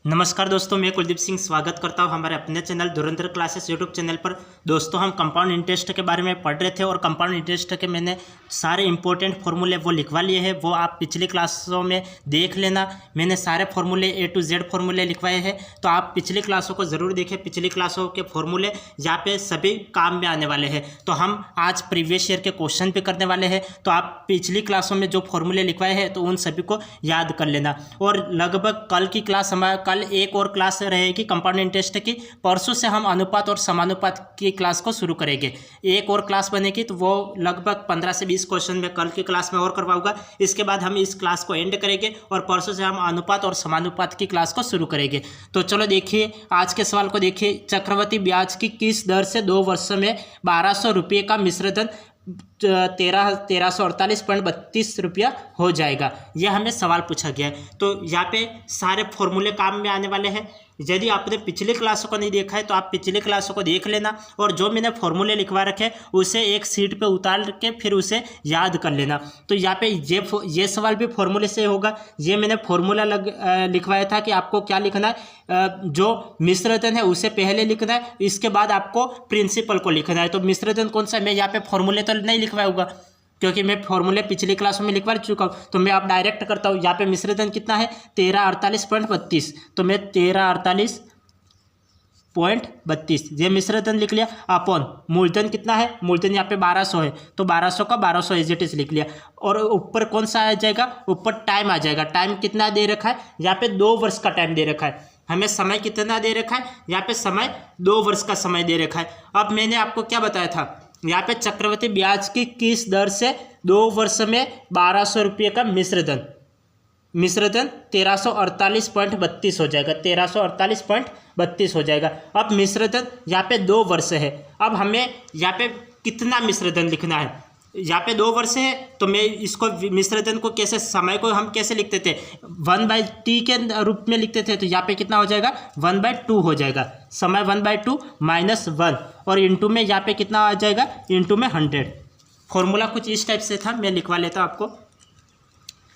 नमस्कार दोस्तों, मैं कुलदीप सिंह स्वागत करता हूं हमारे अपने चैनल धुरंधर क्लासेस यूट्यूब चैनल पर। दोस्तों, हम कंपाउंड इंटरेस्ट के बारे में पढ़ रहे थे और कंपाउंड इंटरेस्ट के मैंने सारे इंपॉर्टेंट फार्मूले वो लिखवा लिए हैं। वो आप पिछली क्लासों में देख लेना। मैंने सारे फार्मूले A to Z फार्मूले लिखवाए हैं, तो आप पिछली क्लासों को ज़रूर देखें। पिछली क्लासों के फार्मूले यहाँ पे सभी काम में आने वाले हैं। तो हम आज प्रीवियस ईयर के क्वेश्चन भी करने वाले हैं। तो आप पिछली क्लासों में जो फार्मूले लिखवाए हैं तो उन सभी को याद कर लेना। और लगभग कल की क्लास कल एक और क्लास रहेगी कंपाउंड इंटरेस्ट की। परसों से हम अनुपात और समानुपात की क्लास को शुरू करेंगे। एक और क्लास बनेगी तो वो लगभग 15 से 20 क्वेश्चन में कल की क्लास में और करवाऊंगा। इसके बाद हम इस क्लास को एंड करेंगे और परसों से हम अनुपात और समानुपात की क्लास को शुरू करेंगे। तो चलो देखिए, आज के सवाल को देखिए। चक्रवृद्धि ब्याज की किस दर से 2 वर्ष में 1200 रुपये का मिश्रधन 1348.32 रुपया हो जाएगा। यह हमें सवाल पूछा गया है। तो यहाँ पे सारे फॉर्मूले काम में आने वाले हैं। यदि आपने पिछले क्लासों को नहीं देखा है तो आप पिछले क्लासों को देख लेना और जो मैंने फॉर्मूले लिखवा रखे उसे एक सीट पे उतार के फिर उसे याद कर लेना। तो यहाँ पे ये सवाल भी फॉर्मूले से होगा। ये मैंने फॉर्मूला लिखवाया था कि आपको क्या लिखना है, जो मिश्रधन है उसे पहले लिखना है, इसके बाद आपको प्रिंसिपल को लिखना है। तो मिश्रधन कौन सा, मैं यहाँ पे फॉर्मूले तो नहीं लिखवाऊंगा क्योंकि मैं फॉर्मूले पिछली क्लासों में लिखवा चुका हूँ। तो मैं अब डायरेक्ट करता हूँ। यहाँ पे मिश्रधन कितना है 1348.32, तो मैं 1348.32 ये मिश्रधन लिख लिया। अपॉन मूलधन कितना है, मूलधन यहाँ पे 1200 है तो 1200 का 1200 एज इट इज लिख लिया। और ऊपर कौन सा आ जाएगा, ऊपर टाइम आ जाएगा। टाइम कितना दे रखा है, यहाँ पे 2 वर्ष का टाइम दे रखा है। हमें समय कितना दे रखा है, यहाँ पे समय 2 वर्ष का समय दे रखा है। अब मैंने आपको क्या बताया था, यहाँ पे चक्रवृद्धि ब्याज की किस दर से 2 वर्ष में 1200 रुपये का मिश्रधन 1348.32 हो जाएगा। 1348.32 हो जाएगा। अब मिश्रधन यहाँ पे 2 वर्ष है। अब हमें यहाँ पे कितना मिश्रधन लिखना है, यहाँ पे 2 वर्ष है तो मैं इसको मिश्रधन को कैसे, समय को हम कैसे लिखते थे 1/t के रूप में लिखते थे। तो यहाँ पे कितना हो जाएगा 1/2 हो जाएगा। समय 1/2 - 1 और इंटू में यहाँ पे कितना आ जाएगा, इंटू में 100। फॉर्मूला कुछ इस टाइप से था, मैं लिखवा लेता आपको।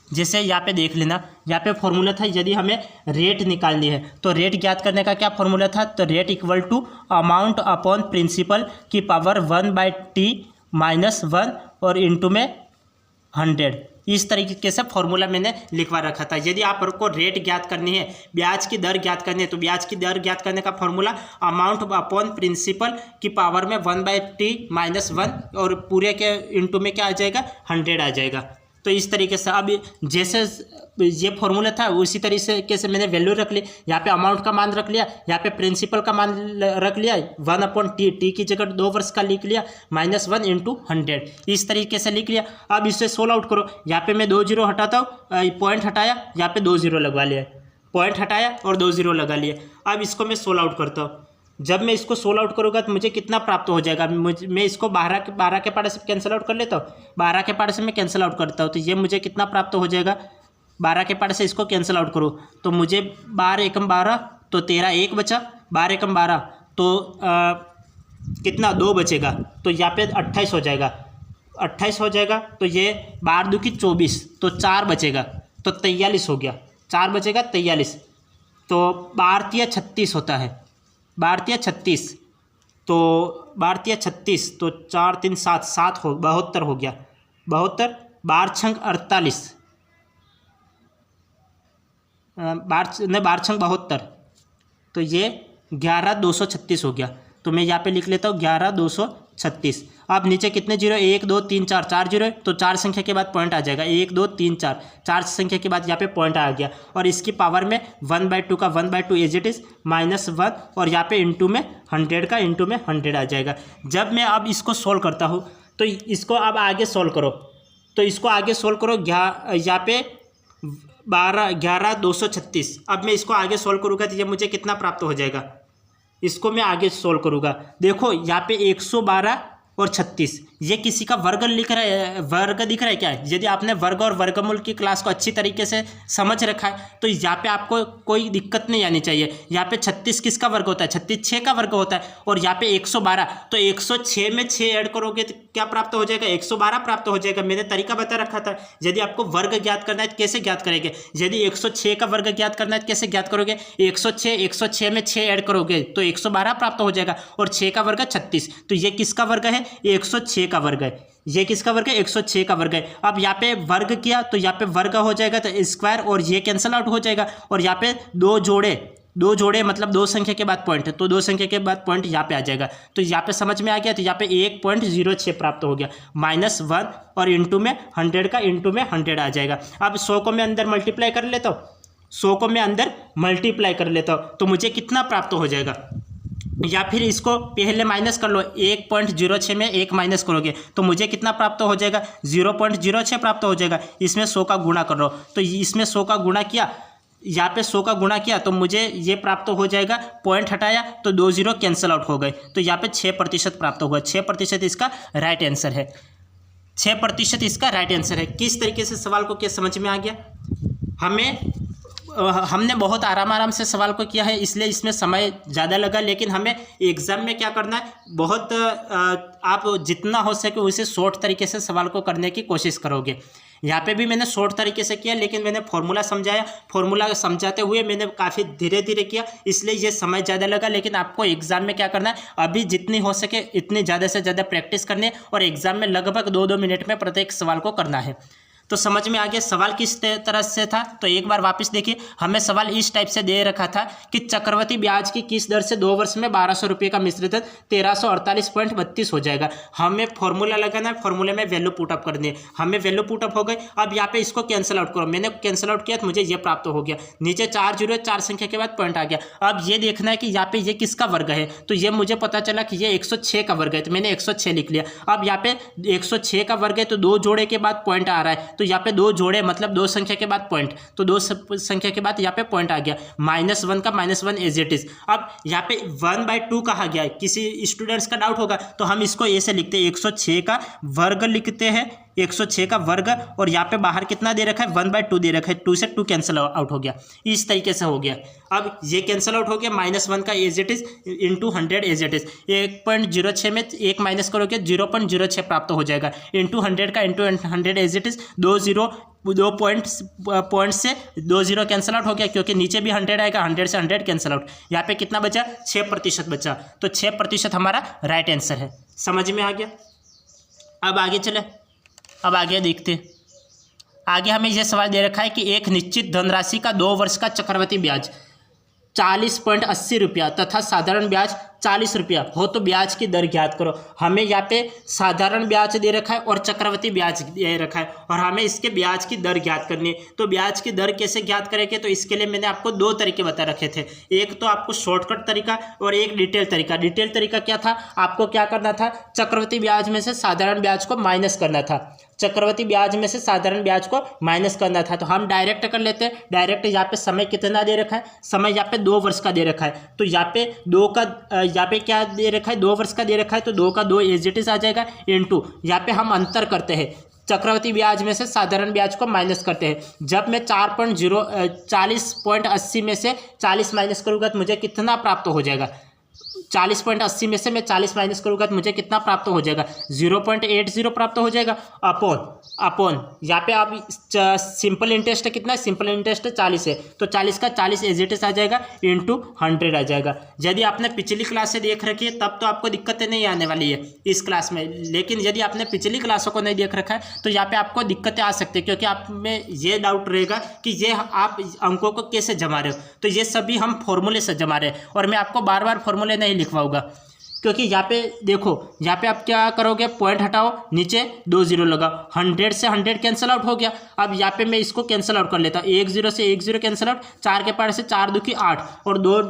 जैसे यहाँ पे देख लेना, यहाँ पे फॉर्मूला था यदि हमें रेट निकालनी है तो रेट ज्ञात करने का क्या फॉर्मूला था, तो rate equal to amount upon principal की पावर 1/t - 1 और इंटू में 100। इस तरीके से फॉर्मूला मैंने लिखवा रखा था। यदि आपको रेट ज्ञात करनी है, ब्याज की दर ज्ञात करनी है, तो ब्याज की दर ज्ञात करने का फॉर्मूला अमाउंट अपॉन प्रिंसिपल की पावर में 1/t - 1 और पूरे के इंटू में क्या आ जाएगा 100 आ जाएगा। तो इस तरीके से अब जैसे ये फॉर्मूला था उसी तरीके से मैंने वैल्यू रख ली। यहाँ पे अमाउंट का मान रख लिया, यहाँ पे प्रिंसिपल का मान रख लिया 1/t, टी की जगह 2 वर्ष का लिख लिया, -1 × 100 इस तरीके से लिख लिया। अब इसे सोल्व आउट करो। यहाँ पे मैं 2 जीरो हटाता हूँ, पॉइंट हटाया, यहाँ पे 2 जीरो लगवा लिया, पॉइंट हटाया और 2 जीरो लगा लिए। अब इसको मैं सोल्व आउट करता हूँ। जब मैं इसको सोल्व आउट करूँगा तो मुझे कितना प्राप्त हो जाएगा, मैं इसको 12 के पार्ट से कैंसिल आउट कर लेता हूँ। 12 के पार्ट से मैं कैंसिल आउट करता हूँ तो ये मुझे कितना प्राप्त हो जाएगा, 12 के पार्ट से इसको कैंसिल आउट करो तो मुझे 12 एकम 12 तो 13 1 बचा, 12 एकम 12 तो कितना 2 बचेगा, तो यहाँ पे 28 हो जाएगा। 28 हो जाएगा तो ये 12 2 की 24 तो 4 बचेगा तो 43 हो गया। 4 बचेगा 43 तो 12 × 36 होता है। 12 × 36 तो 12 × 36 तो 4 3 7 7 हो 72 हो गया। 72 12 छंग 48 12 छंग 72 तो ये 11,236 हो गया। तो मैं यहाँ पे लिख लेता हूँ 11,236। अब नीचे कितने जीरो, 1 2 3 4 4 जीरो है तो 4 संख्या के बाद पॉइंट आ जाएगा। 1 2 3 4 4 संख्या के बाद यहाँ पे पॉइंट आ गया और इसकी पावर में 1/2 का 1/2 एज इट इज -1 और यहाँ पे इंटू में 100 का इंटू में 100 आ जाएगा। जब मैं अब इसको सोल्व करता हूँ तो इसको अब आगे सोल्व करो, तो इसको आगे सोल्व करो। यहाँ पे 11,236। अब मैं इसको आगे सोल्व करूँगा तो ये मुझे कितना प्राप्त हो जाएगा, इसको मैं आगे सोल्व करूँगा। देखो यहाँ पे 112 और 36, ये किसी का वर्ग लिख रहा है, वर्ग दिख रहा है क्या? यदि आपने वर्ग और वर्गमूल की क्लास को अच्छी तरीके से समझ रखा है तो यहाँ पे आपको कोई दिक्कत नहीं आनी चाहिए। यहाँ पे 36 किसका वर्ग होता है? 36 6 का वर्ग होता है। और यहाँ पे 112, तो 106 में 6 ऐड करोगे तो क्या प्राप्त हो जाएगा? 112 प्राप्त हो जाएगा। मैंने तरीका बता रखा था। यदि आपको वर्ग ज्ञात करना है तो कैसे ज्ञात करेंगे? यदि 106 का वर्ग ज्ञात करना है तो कैसे ज्ञात करोगे? 106 में 6 ऐड करोगे तो 112 प्राप्त हो जाएगा। और 6 का वर्ग 36, तो ये किसका वर्ग है? 106 का वर्ग है। ये किसका वर्ग है? 106 का वर्ग है। अब यहाँ पे वर्ग किया तो यहाँ पे वर्ग हो जाएगा तो स्क्वायर, और ये कैंसल आउट हो जाएगा। और यहाँ पे दो जोड़े मतलब दो संख्या के बाद पॉइंट है, तो दो संख्या के बाद पॉइंट यहाँ पे आ जाएगा। तो यहाँ पे समझ में आ गया। तो यहाँ पे 1.06 प्राप्त हो गया, -1 और इंटू में 100 का इंटू में 100 आ जाएगा। अब 100 को मैं अंदर मल्टीप्लाई कर लेता हूँ, 100 को मैं अंदर मल्टीप्लाई कर लेता हूँ तो मुझे कितना प्राप्त हो जाएगा? या फिर इसको पहले माइनस कर लो, 1.06 में 1 माइनस करोगे तो मुझे कितना प्राप्त हो जाएगा? 0.06 प्राप्त हो जाएगा। इसमें 100 का गुणा कर लो, तो इसमें 100 का गुणा किया, यहाँ पे 100 का गुणा किया तो मुझे ये प्राप्त हो जाएगा। पॉइंट हटाया तो 2 0 कैंसिल आउट हो गए, तो यहाँ पे 6% प्राप्त होगा। 6% इसका राइट आंसर है। 6% इसका राइट आंसर है। किस तरीके से सवाल को क्या समझ में आ गया? हमने बहुत आराम से सवाल को किया है, इसलिए इसमें समय ज़्यादा लगा। लेकिन हमें एग्ज़ाम में क्या करना है, बहुत आप जितना हो सके उसे शॉर्ट तरीके से सवाल को करने की कोशिश करोगे। यहाँ पे भी मैंने शॉर्ट तरीके से किया, लेकिन मैंने फॉर्मूला समझाया, फॉर्मूला समझाते हुए मैंने काफ़ी धीरे धीरे किया, इसलिए ये समय ज़्यादा लगा। लेकिन आपको एग्जाम में क्या करना है, अभी जितनी हो सके इतनी ज़्यादा से ज़्यादा प्रैक्टिस करनी है, और एग्जाम में लगभग 2-2 मिनट में प्रत्येक सवाल को करना है। तो समझ में आ गया सवाल किस तरह से था? तो एक बार वापस देखिए, हमें सवाल इस टाइप से दे रखा था कि चक्रवृद्धि ब्याज की किस दर से 2 वर्ष में 1200 रुपये का मिश्रित 1348.32 हो जाएगा। हमें फॉर्मूला लगाना है, फॉर्मूले में वैल्यू पुटअप करनी है। हमें वैल्यू पुटअप हो गई। अब यहाँ पे इसको कैंसिल आउट करो, मैंने कैंसिल आउट किया तो मुझे ये प्राप्त हो गया। नीचे 4 0 4 संख्या के बाद पॉइंट आ गया। अब ये देखना है कि यहाँ पे ये किसका वर्ग है, तो ये मुझे पता चला कि ये 106 का वर्ग है, तो मैंने 106 लिख लिया। अब यहाँ पे 106 का वर्ग है तो 2 जोड़े के बाद पॉइंट आ रहा है, तो यहाँ पे 2 जोड़े मतलब 2 संख्या के बाद पॉइंट, तो 2 संख्या के बाद यहाँ पे पॉइंट आ गया। -1 का -1 एज इट इज। अब यहाँ पे 1/2 कहा गया है, किसी स्टूडेंट्स का डाउट होगा तो हम इसको ऐसे लिखते हैं, 106 का वर्ग लिखते हैं, 106 का वर्ग, और यहाँ पे बाहर कितना दे रखा है? 1/2 दे रखा है। 2 से 2 कैंसिल आउट हो गया, इस तरीके से हो गया। अब ये कैंसिल आउट हो गया, -1 का as it is into 100 as it is. 1.06 में 1 माइनस करोगे 0.06 प्राप्त हो जाएगा, इंटू 100 का into 100 as it is. 2 point से 2 0 कैंसिल आउट हो गया, क्योंकि नीचे भी 100 आएगा, 100 से 100 कैंसिल आउट। यहाँ पे कितना बचा? 6% बचा, तो 6% हमारा राइट आंसर है। समझ में आ गया? अब आगे चले, अब आगे देखते। आगे हमें यह सवाल दे रखा है कि एक निश्चित धनराशि का 2 वर्ष का चक्रवृद्धि ब्याज 40.80 रुपया तथा साधारण ब्याज 40 रुपया हो तो ब्याज की दर ज्ञात करो। हमें यहाँ पे साधारण ब्याज दे रखा है और चक्रवृद्धि ब्याज दे रखा है, और हमें इसके ब्याज की दर ज्ञात करनी है। तो ब्याज की दर कैसे ज्ञात करेंगे? तो इसके लिए मैंने आपको 2 तरीके बता रखे थे, एक तो आपको शॉर्टकट तरीका और एक डिटेल तरीका। डिटेल तरीका क्या था? आपको क्या करना था, चक्रवृद्धि ब्याज में से साधारण ब्याज को माइनस करना था। चक्रवृद्धि ब्याज में से साधारण ब्याज को माइनस करना था, तो हम डायरेक्ट कर लेते हैं। डायरेक्ट यहाँ पे समय कितना दे रखा है? समय यहाँ पे 2 वर्ष का दे रखा है, तो यहाँ पे 2 का यहाँ पे क्या दे रखा है? 2 वर्ष का दे रखा है, तो 2 का 2 एज इट इज आ जाएगा, इंटू यहाँ पे हम अंतर करते हैं, चक्रवृद्धि ब्याज में से साधारण ब्याज को माइनस करते हैं। जब मैं 40.80 में से 40 माइनस करूँगा तो मुझे कितना प्राप्त हो जाएगा? 40.80 में से मैं 40 माइनस करूँगा तो मुझे कितना प्राप्त हो जाएगा? 0.80 प्राप्त हो जाएगा। अपॉन यहाँ पे आप सिंपल इंटरेस्ट कितना है? सिंपल इंटरेस्ट 40 है, तो 40 का 40 एज इट इज आ जाएगा, इंटू 100 आ जाएगा। यदि आपने पिछली क्लास से देख रखी है तब तो आपको दिक्कतें नहीं आने वाली है इस क्लास में, लेकिन यदि आपने पिछली क्लासों को नहीं देख रखा है तो यहाँ पे आपको दिक्कतें आ सकती है, क्योंकि आप में ये डाउट रहेगा कि ये आप अंकों को कैसे जमा रहे हो। तो ये सभी हम फॉर्मूले से जमा रहे हैं, और मैं आपको बार बार फॉर्मूले नहीं लिखवाऊंगा, क्योंकि यहाँ पे देखो, यहाँ पे आप क्या करोगे? पॉइंट हटाओ, नीचे 2 0 लगाओ, 100 से 100 कैंसिल आउट हो गया। अब यहाँ पे मैं इसको कैंसिल आउट कर लेता हूँ, 1 0 से 1 0 कैंसिल आउट, 4 के पार से 4 2 की 8 और 2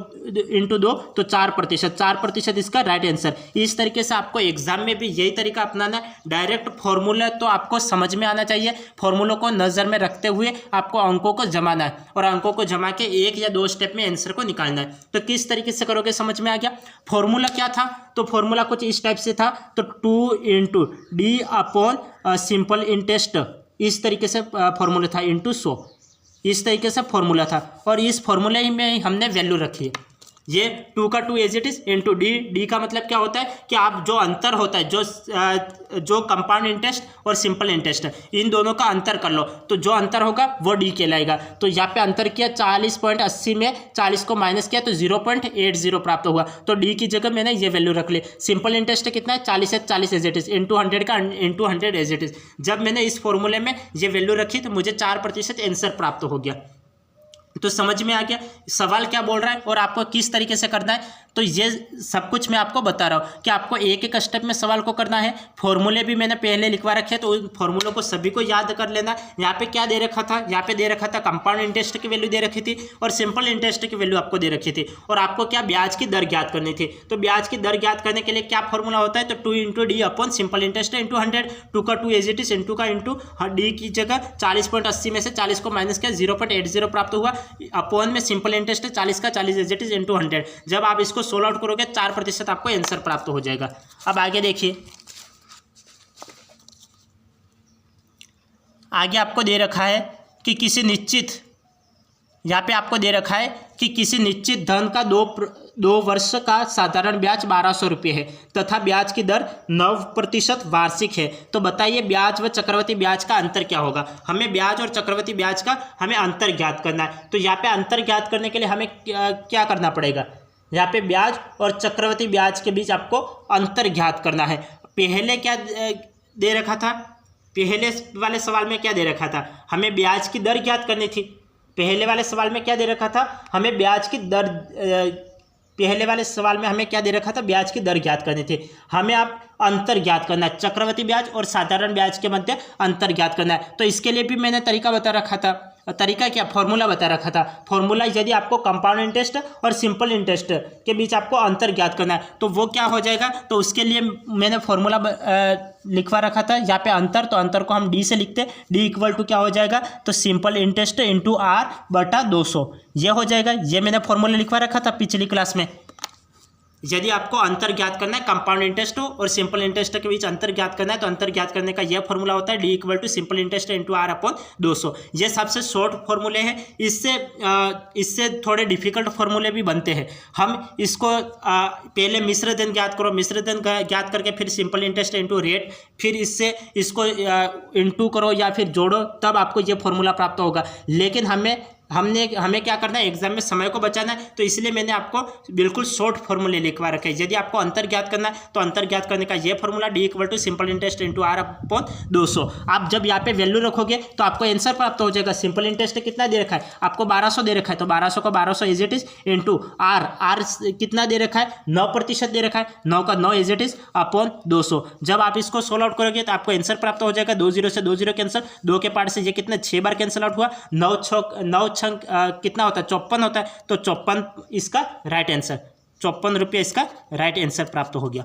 इंटू 2 तो 4%। 4% इसका राइट आंसर। इस तरीके से आपको एग्जाम में भी यही तरीका अपनाना है। डायरेक्ट फॉर्मूला तो आपको समझ में आना चाहिए, फॉर्मूलों को नज़र में रखते हुए आपको अंकों को जमाना है, और अंकों को जमा के 1 या 2 स्टेप में आंसर को निकालना है। तो किस तरीके से करोगे? समझ में आ गया। फॉर्मूला क्या था? तो फॉर्मूला कुछ इस टाइप से था, तो 2 into D upon simple interest, इस तरीके से फॉर्मूला था, इंटू 100, इस तरीके से फॉर्मूला था। और इस फॉर्मूले में हमने वैल्यू रखी है, ये 2 का 2 as it is into D. D का मतलब क्या होता है कि आप जो अंतर होता है, जो कंपाउंड इंटरेस्ट और सिंपल इंटरेस्ट, इन दोनों का अंतर कर लो, तो जो अंतर होगा वो डी कहलाएगा। तो यहाँ पे अंतर किया 40.80 में 40 को माइनस किया तो 0.80 प्राप्त हुआ, तो डी की जगह मैंने ये वैल्यू रख ली। सिंपल इंटरेस्ट कितना है, 40 है, 40 एज इट इज इंटू 100 का इंटू 100 एज इट इज। जब मैंने इस फॉर्मूले में ये वैल्यू रखी तो मुझे 4% आंसर प्राप्त हो गया। तो समझ में आ गया सवाल क्या बोल रहा है और आपको किस तरीके से करना है। तो ये सब कुछ मैं आपको बता रहा हूँ कि आपको एक एक स्टेप में सवाल को करना है। फॉर्मूले भी मैंने पहले लिखवा रखे हैं, तो उन फॉर्मूलों को सभी को याद कर लेना। यहाँ पे क्या दे रखा था, यहाँ पे दे रखा था कंपाउंड इंटरेस्ट की वैल्यू दे रखी थी और सिंपल इंटरेस्ट की वैल्यू आपको दे रखी थी, और आपको क्या ब्याज की दर ज्ञात करनी थी। तो ब्याज की दर ज्ञात करने के लिए क्या फॉर्मूला होता है, तो 2 into D upon simple interest into 100, 2 का 2 एज इट इज इंटू का इंटू डी की जगह 40.80 में से 40 को माइनस किया 0.80 प्राप्त हुआ, अपॉन में सिंपल इंटरेस्ट 40 का 40 एज इट इज इंटू 100। जब आप इसको सोल्व आउट करोगे 4% आपको आंसर प्राप्त हो जाएगा। अब आगे देखिए, आगे आपको दे रखा है कि किसी निश्चित, यहाँ पे आपको दे रखा है कि किसी निश्चित धन का 2 वर्ष का साधारण ब्याज 1200 रुपये है तथा ब्याज की दर 9% वार्षिक है। तो बताइए ब्याज व चक्रवृद्धि ब्याज का अंतर क्या होगा। हमें ब्याज और चक्रवृद्धि ब्याज का हमें अंतर ज्ञात करना है। तो यहाँ पे अंतर ज्ञात करने के लिए हमें क्या करना पड़ेगा, यहाँ पे ब्याज और चक्रवृद्धि ब्याज के बीच आपको अंतर ज्ञात करना है। पहले क्या दे रखा था, पहले वाले सवाल में क्या दे रखा था, हमें ब्याज की दर ज्ञात करनी थी। पहले वाले सवाल में क्या दे रखा था, हमें ब्याज की दर, पहले वाले सवाल में हमें क्या दे रखा था, ब्याज की दर ज्ञात करनी थी। हमें आप अंतर ज्ञात करना है, चक्रवृद्धि ब्याज और साधारण ब्याज के मध्य अंतर ज्ञात करना है। तो इसके लिए भी मैंने तरीका बता रखा था, तरीका क्या, फॉर्मूला बता रखा था। फॉर्मूला यदि आपको कंपाउंड इंटरेस्ट और सिंपल इंटरेस्ट के बीच आपको अंतर ज्ञात करना है तो वो क्या हो जाएगा, तो उसके लिए मैंने फॉर्मूला लिखवा रखा था। यहाँ पे अंतर, तो अंतर को हम डी से लिखते हैं, डी इक्वल टू क्या हो जाएगा, तो सिंपल इंटरेस्ट इंटू आर बटा 200 ये हो जाएगा। ये मैंने फॉर्मूला लिखवा रखा था पिछली क्लास में। यदि आपको अंतर ज्ञात करना है, कंपाउंड इंटरेस्ट और सिंपल इंटरेस्ट के बीच अंतर ज्ञात करना है, तो अंतर ज्ञात करने का यह फॉर्मूला होता है D equal to simple interest into R upon 200। ये सबसे शॉर्ट फॉर्मूले हैं। इससे थोड़े डिफिकल्ट फॉर्मूले भी बनते हैं। हम इसको पहले मिश्र धन ज्ञात करो, मिश्र धन ज्ञात करके फिर सिंपल इंटरेस्ट इंटू रेट, फिर इससे इसको इंटू करो या फिर जोड़ो, तब आपको ये फॉर्मूला प्राप्त होगा। लेकिन हमें क्या करना है, एग्जाम में समय को बचाना है, तो इसलिए मैंने आपको बिल्कुल शॉर्ट फॉर्मूले लिखवा रखे हैं। यदि आपको अंतर ज्ञात करना है तो अंतर ज्ञात करने का ये formula D equal to simple interest into R upon 200। आप जब यहाँ पे वैल्यू रखोगे तो आपको आंसर प्राप्त हो जाएगा। सिंपल इंटरेस्ट कितना दे रखा है, आपको 1200 दे रखा है, तो 1200 का 1200 as it is into R कितना दे रखा है, 9% दे रखा है, 9 का 9 एज इट इज अपॉन 200। जब आप इसको सोल्व आउट करोगे तो आपको आंसर प्राप्त हो जाएगा। 2 0 से 2 0 कैंसिल, 2 के पार्ट से ये कितना 6 बार कैंसिल आउट हुआ, 9 छंक कितना होता है, 54 होता है, तो 54 इसका राइट आंसर, 54 रुपये इसका राइट आंसर प्राप्त हो गया।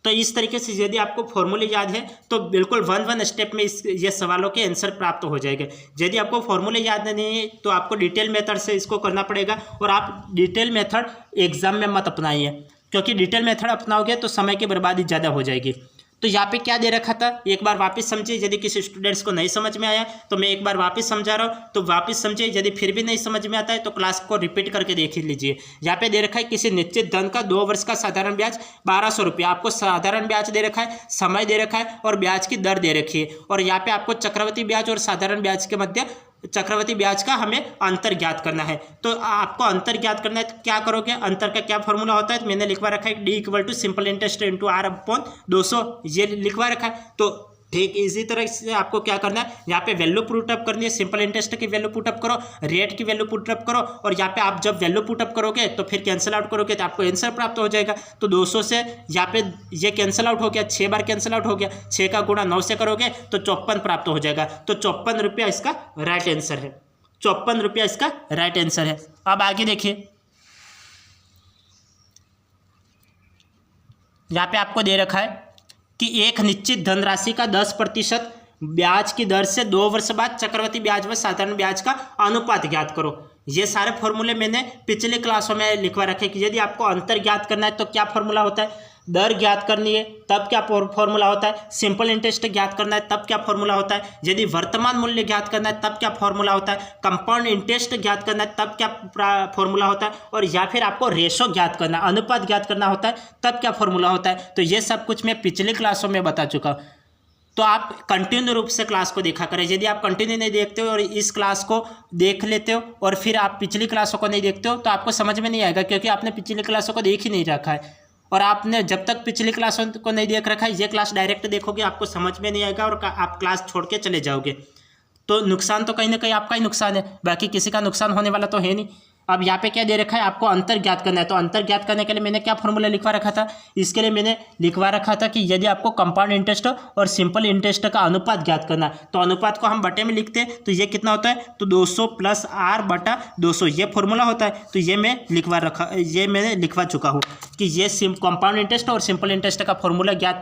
तो इस तरीके से यदि आपको फॉर्मूले याद है तो बिल्कुल वन स्टेप में ये सवालों के आंसर प्राप्त हो जाएंगे। यदि आपको फॉर्मूले याद नहीं है तो आपको डिटेल मेथड से इसको करना पड़ेगा, और आप डिटेल मेथड एग्जाम में मत अपनाइए, क्योंकि डिटेल मेथड अपनाओगे तो समय की बर्बादी ज़्यादा हो जाएगी। तो यहाँ पे क्या दे रखा था, एक बार वापस समझिए। यदि किसी स्टूडेंट्स को नहीं समझ में आया तो मैं एक बार वापस समझा रहा हूँ, तो वापस समझिए। यदि फिर भी नहीं समझ में आता है तो क्लास को रिपीट करके देख लीजिए। यहाँ पे दे रखा है किसी निश्चित धन का 2 वर्ष का साधारण ब्याज 1200 रुपये। आपको साधारण ब्याज दे रखा है, समय दे रखा है और ब्याज की दर दे रखी है। और यहाँ पे आपको चक्रवृद्धि ब्याज और साधारण ब्याज के मध्य चक्रवृद्धि ब्याज का हमें अंतर ज्ञात करना है। तो आपको अंतर ज्ञात करना है तो क्या करोगे, अंतर का क्या फॉर्मूला होता है, तो मैंने लिखवा रखा है D equal to simple interest into R upon 200 ये लिखवा रखा है। तो ठीक इसी तरह से आपको क्या करना है, यहाँ पे वैल्यू पुटअप करनी है। सिंपल इंटरेस्ट की वैल्यू पुटअप करो, रेट की वैल्यू पुटअप करो, और यहाँ पे आप जब वैल्यू पुटअप करोगे तो फिर कैंसिल आउट करोगे तो आपको आंसर प्राप्त हो जाएगा। तो 200 से यहाँ पे ये कैंसिल आउट हो गया, 6 बार कैंसिल आउट हो गया, 6 का गुणा 9 से करोगे तो 54 प्राप्त हो जाएगा। तो 54 रुपया इसका राइट आंसर है, 54 रुपया इसका राइट आंसर है। अब आगे देखिए, यहाँ पे आपको दे रखा है कि एक निश्चित धनराशि का 10% ब्याज की दर से 2 वर्ष बाद चक्रवृद्धि ब्याज व साधारण ब्याज का अनुपात ज्ञात करो। ये सारे फॉर्मूले मैंने पिछले क्लासों में लिखवा रखे कि यदि आपको अंतर ज्ञात करना है तो क्या फॉर्मूला होता है, दर ज्ञात करनी है तब क्या फॉर्मूला होता है, सिंपल इंटरेस्ट ज्ञात करना है तब क्या फॉर्मूला होता है, यदि वर्तमान मूल्य ज्ञात करना है तब क्या फॉर्मूला होता है, कंपाउंड इंटरेस्ट ज्ञात करना है तब क्या फॉर्मूला होता है, और या फिर आपको रेशो ज्ञात करना, अनुपात ज्ञात करना होता है तब क्या फॉर्मूला होता है। तो ये सब कुछ मैं पिछली क्लासों में बता चुका हूँ। तो आप कंटिन्यू रूप से क्लास को देखा करें। यदि आप कंटिन्यू नहीं देखते हो और इस क्लास को देख लेते हो और फिर आप पिछली क्लासों को नहीं देखते हो तो आपको समझ में नहीं आएगा, क्योंकि आपने पिछली क्लासों को देख ही नहीं रखा है। और आपने जब तक पिछली क्लासों को नहीं देख रखा है, ये क्लास डायरेक्ट देखोगे आपको समझ में नहीं आएगा और आप क्लास छोड़ के चले जाओगे। तो नुकसान तो कहीं ना कहीं आपका ही नुकसान है, बाकी किसी का नुकसान होने वाला तो है नहीं। अब यहाँ पे क्या दे रखा है, आपको अंतर ज्ञात करना है। तो अंतर ज्ञात करने के लिए मैंने क्या फॉर्मूला लिखवा रखा था, इसके लिए मैंने लिखवा रखा था कि यदि आपको कंपाउंड इंटरेस्ट और सिंपल इंटरेस्ट का अनुपात ज्ञात करना है, तो अनुपात को हम बटे में लिखते हैं, तो ये कितना होता है, तो 200 + R बटा 200 ये फॉर्मूला होता है। तो ये मैं मैंने लिखवा चुका हूँ कि ये कंपाउंड इंटरेस्ट और सिंपल इंटरेस्ट का फॉर्मूला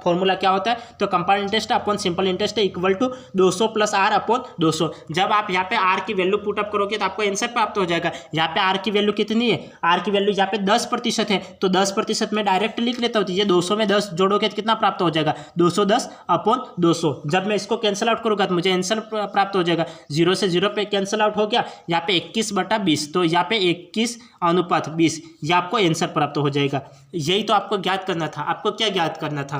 फॉर्मूला क्या होता है, तो compound interest upon simple interest equal to 200 + R upon 200। जब आप यहाँ पे R की वैल्यू पुटअप करोगे तो आपको आंसर प्राप्त हो जाएगा। यहाँ पे R की वैल्यू कितनी है, R की वैल्यू यहाँ पे 10% है, तो 10% में डायरेक्ट लिख लेता हूँ। तो ये 200 में 10 जोड़ोगे तो कितना प्राप्त हो जाएगा, 210 अपॉन 200। जब मैं इसको कैंसिल आउट करूँगा तो मुझे आंसर प्राप्त हो जाएगा। 0 से 0 पे कैंसिल आउट हो गया, यहाँ पे 21/20, तो यहाँ पे 21:20 ये आपको आंसर प्राप्त हो जाएगा। यही तो आपको ज्ञात करना था। आपको क्या ज्ञात करना था,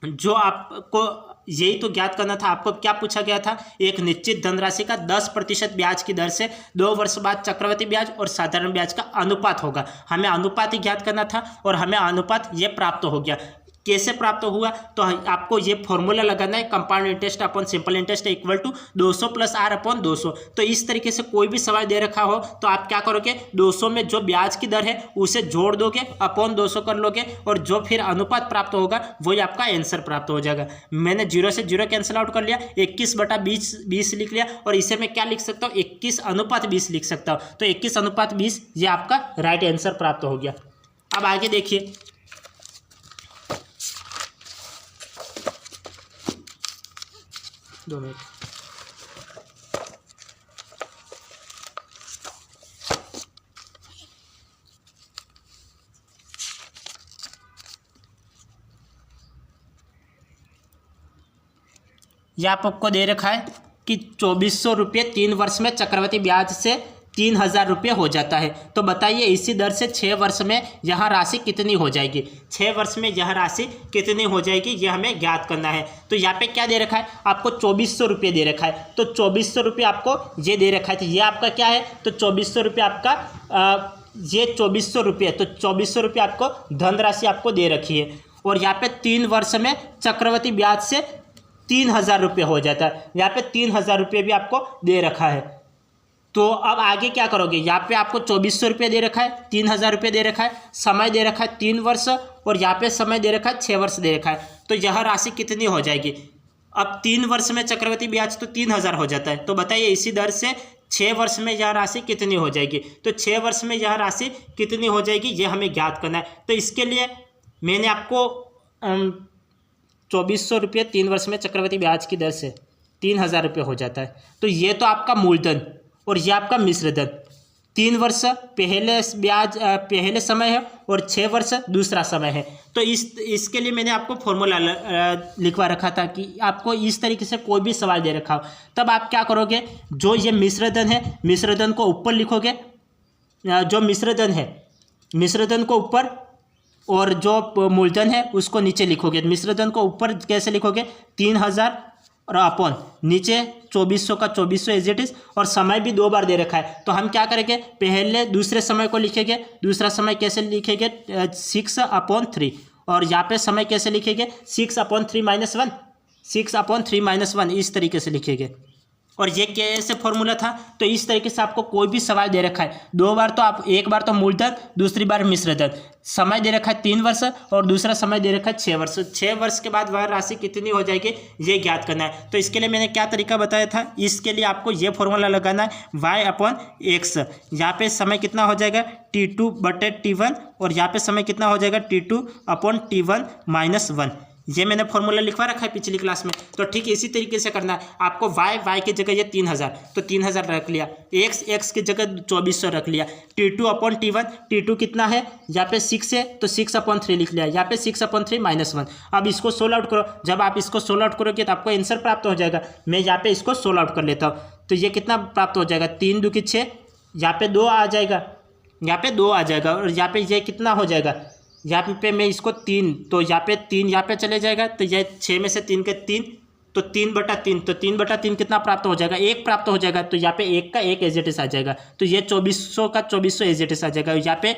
जो आपको यही तो ज्ञात करना था। आपको क्या पूछा गया था, एक निश्चित धनराशि का 10% ब्याज की दर से 2 वर्ष बाद चक्रवृद्धि ब्याज और साधारण ब्याज का अनुपात होगा। हमें अनुपात ही ज्ञात करना था और हमें अनुपात ये प्राप्त हो गया। कैसे प्राप्त हुआ, तो आपको ये फॉर्मूला लगाना है, compound interest upon simple interest equal to 200 + R upon 200। तो इस तरीके से कोई भी सवाल दे रखा हो तो आप क्या करोगे, 200 में जो ब्याज की दर है उसे जोड़ दोगे, अपॉन 200 कर लोगे, और जो फिर अनुपात प्राप्त होगा वही आपका आंसर प्राप्त हो जाएगा। मैंने 0 से 0 कैंसिल आउट कर लिया, 21/20 लिख लिया, और इसे मैं क्या लिख सकता हूँ, 21:20 लिख सकता हूँ। तो 21:20 ये आपका राइट आंसर प्राप्त हो गया। अब आगे देखिए, दो मिनट, यह आपको दे रखा है कि 2400 रुपये 3 वर्ष में चक्रवृद्धि ब्याज से 3000 रुपये हो जाता है। तो बताइए इसी दर से 6 वर्ष में यह राशि कितनी हो जाएगी, 6 वर्ष में यह राशि कितनी हो जाएगी, यह हमें ज्ञात करना है। तो यहाँ पे क्या दे रखा है, आपको 2400 रुपये दे रखा है। तो 2400 रुपये आपको ये दे रखा है, तो ये आपका क्या है, तो 2400 रुपये आपका ये 2400 रुपये, तो 2400 रुपये आपको धनराशि आपको दे रखी है। और यहाँ पे 3 वर्ष में चक्रवृद्धि ब्याज से 3000 रुपये हो जाता है। यहाँ पे 3000 रुपये भी आपको दे रखा है। तो अब आगे क्या करोगे, यहाँ पे आपको 2400 रुपये दे रखा है, 3000 रुपये दे रखा है, समय दे रखा है 3 वर्ष, और यहाँ पे समय दे रखा है 6 वर्ष दे रखा है। तो यह राशि कितनी हो जाएगी, अब 3 वर्ष में चक्रवृद्धि ब्याज तो 3000 हो जाता है। तो बताइए इसी दर से 6 वर्ष में यह राशि कितनी हो जाएगी। तो 6 वर्ष में यह राशि कितनी हो जाएगी ये हमें ज्ञात करना है। तो इसके लिए मैंने आपको 2400 रुपये 3 वर्ष में चक्रवृद्धि ब्याज की दर से 3000 रुपये हो जाता है। तो ये तो आपका मूलधन और ये आपका मिश्रधन। 3 वर्ष पहले समय है और 6 वर्ष दूसरा समय है। तो इसके लिए मैंने आपको फॉर्मूला लिखवा रखा था कि आपको इस तरीके से कोई भी सवाल दे रखा हो तब आप क्या करोगे, जो ये मिश्रधन है मिश्रधन को ऊपर लिखोगे, जो मिश्रधन है मिश्रधन को ऊपर, और जो मूलधन है उसको नीचे लिखोगे। मिश्रधन को ऊपर कैसे लिखोगे, 3000 और अपॉन नीचे 2400 का 2400 एज इट इज, और समय भी 2 बार दे रखा है। तो हम क्या करेंगे, पहले दूसरे समय को लिखेंगे। दूसरा समय कैसे लिखेंगे, 6/3, और यहाँ पे समय कैसे लिखेंगे, 6/3 - 1, 6/3 - 1 इस तरीके से लिखेंगे। और ये कैसे फॉर्मूला था, तो इस तरीके से आपको कोई भी सवाल दे रखा है 2 बार, तो आप एक बार तो मूलधन, दूसरी बार मिश्रधन, समय दे रखा है 3 वर्ष और दूसरा समय दे रखा है 6 वर्ष। 6 वर्ष के बाद वह राशि कितनी हो जाएगी ये ज्ञात करना है। तो इसके लिए मैंने क्या तरीका बताया था, इसके लिए आपको ये फॉर्मूला लगाना है y/x। यहाँ पे समय कितना हो जाएगा, T2/T1, और यहाँ पे समय कितना हो जाएगा, T2/T1 - 1। ये मैंने फॉर्मूला लिखवा रखा है पिछली क्लास में। तो ठीक इसी तरीके से करना है आपको। y की जगह ये 3000 तो 3000 रख लिया, x की जगह 2400 रख लिया, T2/T1, T2 कितना है यहाँ पे 6 है तो 6/3 लिख लिया, यहाँ पे 6/3 -1। अब इसको सोल्व आउट करो, जब आप इसको सोल्व आउट करोगे तो आपको आंसर प्राप्त हो जाएगा। मैं यहाँ पे इसको सोल्व आउट कर लेता हूँ, तो ये कितना प्राप्त हो जाएगा, 3 2 की 6, यहाँ पे 2 आ जाएगा, यहाँ पे 2 आ जाएगा, और यहाँ पे ये कितना हो जाएगा, यहाँ पे मैं इसको 3, तो यहाँ पे 3 यहाँ पे चले जाएगा, तो ये 6 में से 3 के 3, तो 3/3, तो 3/3 कितना प्राप्त हो जाएगा, 1 प्राप्त हो जाएगा। तो यहाँ पे 1 का 1 एज इट इज आ जाएगा, तो ये 2400 का 2400 एज इट इज आ जाएगा। यहाँ पे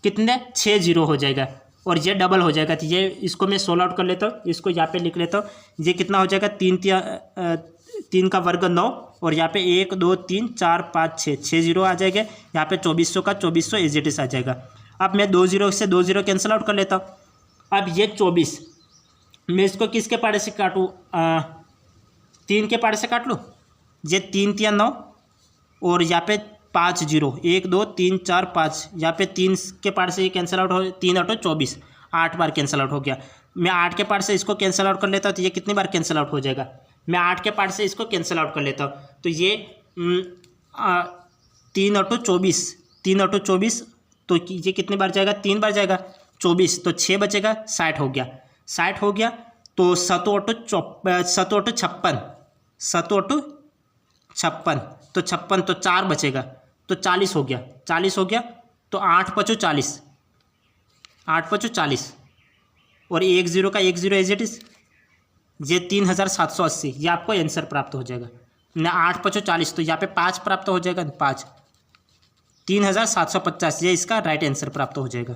कितने 6 0 हो जाएगा और ये डबल हो जाएगा। तो ये इसको मैं सोल्व आउट कर लेता हूँ, इसको यहाँ पे लिख लेता हूँ। ये कितना हो जाएगा, 3 का वर्ग 9, और यहाँ पे 1 2 3 4 5 6 0 आ जाएगा। यहाँ पे 2400 का 2400 एज इट इज आ जाएगा। अब मैं 2 0 से 2 0 कैंसिल आउट कर लेता हूँ। अब ये 24 मैं इसको किसके पाड़े से काटूँ, 3 के पाड़े से काट लूँ। ये 3 3 9, और यहाँ पे 5 0, 1 2 3 4 5, यहाँ पे 3 के पार्ट से ये कैंसिल आउट हो, 3 8 24, 8 बार कैंसिल आउट हो गया। मैं 8 के पार्ट से इसको कैंसिल आउट कर लेता हूँ, तो ये कितनी बार कैंसिल आउट हो जाएगा, मैं 8 के पार्ट से इसको कैंसिल आउट कर लेता हूँ। तो ये 3 8 24, 3 8 24, तो ये कितनी बार जाएगा, 3 बार जाएगा, 24, तो 6 बचेगा, 60 हो गया, 60 हो गया। तो 7 8 56, 7 8 56, तो 56, तो 4 बचेगा, तो 40 हो गया, 40 हो गया। तो 8 5 40, 8 5 40, और 1 0 का 1 0 एज इट इज, ये 3780, ये आपको आंसर प्राप्त हो जाएगा ना। 8 5 40, तो यहाँ पे 5 प्राप्त हो जाएगा, 5, 3750, ये इसका राइट आंसर प्राप्त हो जाएगा।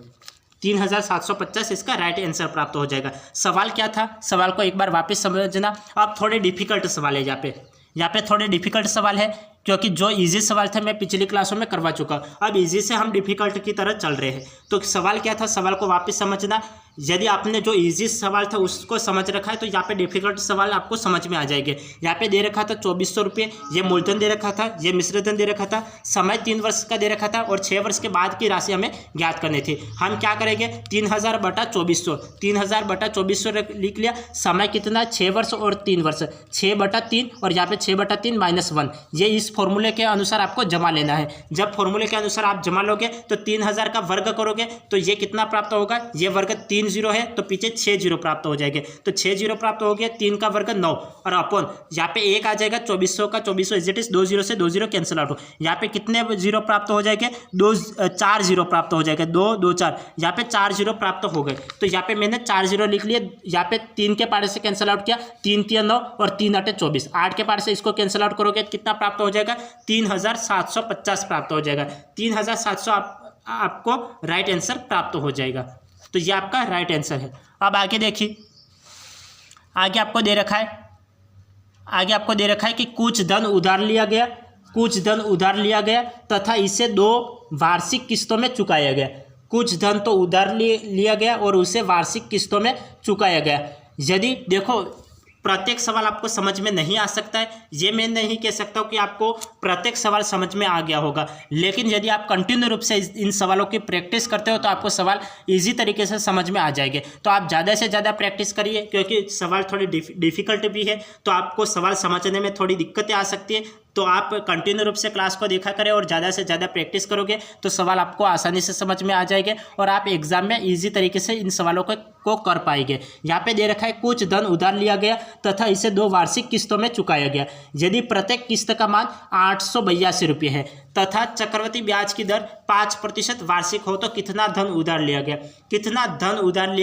3750 इसका राइट आंसर प्राप्त हो जाएगा। सवाल क्या था, सवाल को एक बार वापस समझना। अब थोड़े डिफिकल्ट सवाल है यहाँ पे थोड़े डिफिकल्ट सवाल है, क्योंकि जो इजी सवाल थे मैं पिछली क्लासों में करवा चुका। अब इजी से हम डिफिकल्ट की तरह चल रहे हैं। तो सवाल क्या था, सवाल को वापस समझना। यदि आपने जो इजी सवाल था उसको समझ रखा है तो यहाँ पे डिफिकल्ट सवाल आपको समझ में आ जाएंगे। यहाँ पे दे रखा था 2400 रुपये, ये मूलधन दे रखा था, ये मिश्रधन दे रखा था, समय 3 वर्ष का दे रखा था, और 6 वर्ष के बाद की राशि हमें ज्ञात करनी थी। हम क्या करेंगे, 3000/2400, 3000/2400 लिख लिया। समय कितना, 6 वर्ष और 3 वर्ष, 6/3, और यहाँ पे 6/3 -1। ये इस फॉर्मूले के अनुसार आपको जमा लेना है। जब फॉर्मूले के अनुसार आप जमा लोगे तो 3000 का वर्ग करोगे तो ये कितना प्राप्त होगा, ये वर्ग 3 0 है, तो पीछे 6 0 प्राप्त हो जाएंगे, तो 6 0 प्राप्त हो गया। 3 का वर्ग 9, और अपन यहाँ पे 1 आ जाएगा, 2400 का 2400 इज इट इज, 2 0 से 2 0 कैंसिल आउट हो। यहाँ पे कितने 0 प्राप्त हो जाएंगे, 4 0 प्राप्त हो जाएगा, 2 2 4, यहाँ पे 4 0 प्राप्त हो गए। तो यहाँ पे मैंने 4 0 लिख लिए। यहाँ पे 3 के पारे से कैंसिल आउट किया, 3 3 9, और 3 8 24, 8 के पारे से इसको कैंसिल आउट करोगे कितना प्राप्त हो जाएगा, 3750 प्राप्त हो जाएगा। 3700 आपको राइट आंसर प्राप्त हो जाएगा। तो ये आपका राइट आंसर है। अब आगे देखिए, आगे आपको दे रखा है कि कुछ धन उधार लिया गया, तथा इसे 2 वार्षिक किस्तों में चुकाया गया। कुछ धन तो उधार लिया गया और उसे वार्षिक किस्तों में चुकाया गया। यदि देखो, प्रत्येक सवाल आपको समझ में नहीं आ सकता है, ये मैं नहीं कह सकता हूँ कि आपको प्रत्येक सवाल समझ में आ गया होगा, लेकिन यदि आप कंटिन्यू रूप से इन सवालों की प्रैक्टिस करते हो तो आपको सवाल इजी तरीके से समझ में आ जाएंगे। तो आप ज़्यादा से ज़्यादा प्रैक्टिस करिए, क्योंकि सवाल थोड़ी डिफिकल्ट भी है, तो आपको सवाल समझने में थोड़ी दिक्कतें आ सकती है। तो आप कंटिन्यू रूप से क्लास को देखा करें और ज़्यादा से ज़्यादा प्रैक्टिस करोगे तो सवाल आपको आसानी से समझ में आ जाएंगे, और आप एग्जाम में इजी तरीके से इन सवालों को कर पाएंगे। यहाँ पे दे रखा है, कुछ धन उधार लिया गया तथा इसे 2 वार्षिक किस्तों में चुकाया गया। यदि प्रत्येक किस्त का मान 882 रुपये है तथा चक्रवृद्धि ब्याज की दर 5% वार्षिक हो, तो कितना धन उधार लिया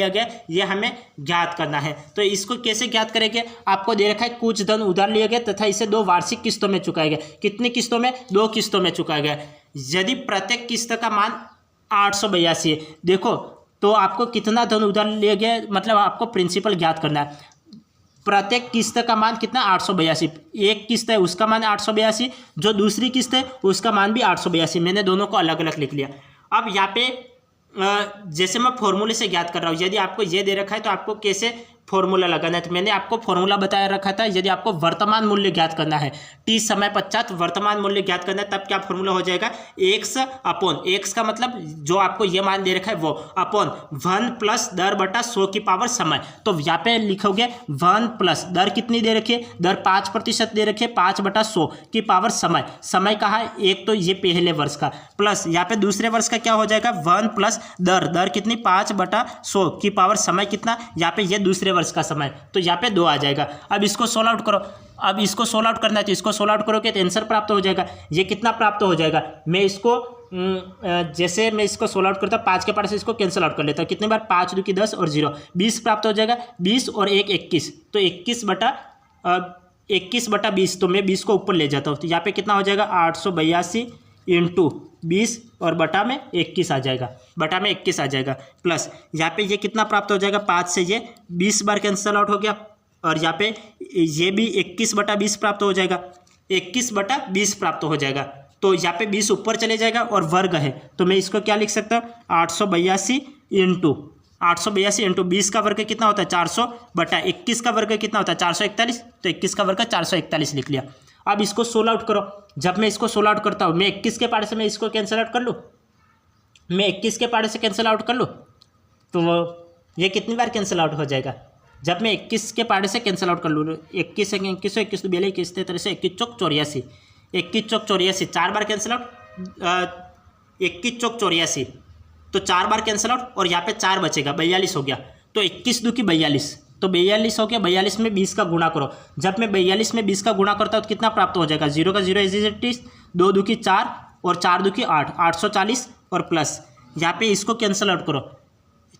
गया, ये हमें ज्ञात करना है। तो इसको कैसे ज्ञात करेंगे, आपको दे रखा है कुछ धन उधार लिया गया तथा इसे 2 वार्षिक किस्तों में चुकाया गया। कितनी किस्तों में, 2 किस्तों में चुकाया गया। यदि प्रत्येक किस्त का मान 882 है, देखो तो आपको कितना धन उधार लिया गया, मतलब आपको प्रिंसिपल ज्ञात करना है। प्रत्येक किस्त का मान कितना, 882। एक किस्त है उसका मान 882, जो दूसरी किस्त है उसका मान भी 882। मैंने दोनों को अलग अलग लिख लिया। अब यहाँ पे जैसे मैं फॉर्मूले से ज्ञात कर रहा हूँ, यदि आपको ये दे रखा है तो आपको कैसे फॉर्मूला लगाना है। तो मैंने आपको फॉर्मूला बताया रखा था, यदि आपको वर्तमान मूल्य ज्ञात करना है, टी समय पश्चात वर्तमान मूल्य ज्ञात करना है, तब क्या फॉर्मूला हो जाएगा, एक्स अपॉन, एक्स का मतलब जो आपको ये मान दे रखा है वो, अपॉन 1 प्लस दर बटा 100 की पावर समय। तो यहाँ पे लिखोगे 1 प्लस दर कितनी दे रखी है, दर 5% दे रखी है, 5/100 की पावर समय। समय कहा है, एक तो ये पहले वर्ष का, प्लस यहाँ पे दूसरे वर्ष का क्या हो जाएगा, 1 प्लस दर, दर कितनी 5/100 की पावर समय कितना, यहाँ पे ये दूसरे वर्ष का समय, तो यहाँ पे 2 आ जाएगा। अब इसको सोल्व आउट करो, अब इसको सोल्व आउट करना है तो इसको सोल्व आउट करोगे तो आंसर प्राप्त हो जाएगा। ये कितना प्राप्त हो जाएगा, मैं इसको जैसे मैं इसको सोल्व आउट करता हूँ, 5 के पास से इसको कैंसिल आउट कर लेता हूँ, कितनी बार 5 2 10 और 0, 20 प्राप्त हो जाएगा, 20 और 1 21, तो 21/20, तो मैं 20 को ऊपर ले जाता हूँ, तो यहाँ पे कितना हो जाएगा 882 इंटू 20 और बटा में 21 आ जाएगा, बटा में 21 आ जाएगा, प्लस यहाँ पे ये कितना प्राप्त हो जाएगा, 5 से ये 20 बार कैंसिल आउट हो गया, और यहाँ पे ये भी 21/20 प्राप्त हो जाएगा, 21/20 प्राप्त हो जाएगा। तो यहाँ पे 20 ऊपर चले जाएगा और वर्ग है, तो मैं इसको क्या लिख सकता हूँ, 882 इंटू 20 का वर्ग कितना होता है 400 बटा 21 का वर्ग कितना होता है 441, तो 21 का वर्ग 441 लिख लिया। अब इसको सोल्व आउट करो, जब मैं इसको सोल्व आउट करता हूँ, मैं 21 के पारे से मैं इसको कैंसिल आउट कर लूँ, मैं 21 के पारे से कैंसिल आउट कर लूँ, तो ये कितनी बार कैंसिल आउट हो जाएगा, जब मैं 21 के पारे से कैंसिल आउट कर लूँ, 21 से 21 21 तो 21 तरह से 21 चौक 84, 21 चौक 84, 4 बार कैंसिल आउट, 21 चौक 84, तो 4 बार कैंसिल आउट, और यहाँ पे 4 बचेगा, 42 हो गया, तो 21 2 की 42, तो 42 हो गया, 42 में 20 का गुणा करो, जब मैं 42 में 20 का गुणा करता हूँ तो कितना प्राप्त हो जाएगा, 0 का 0 एज इट इज, 2 2 की 4 और 4 2 की 8, 840 और प्लस यहाँ पे इसको कैंसिल आउट करो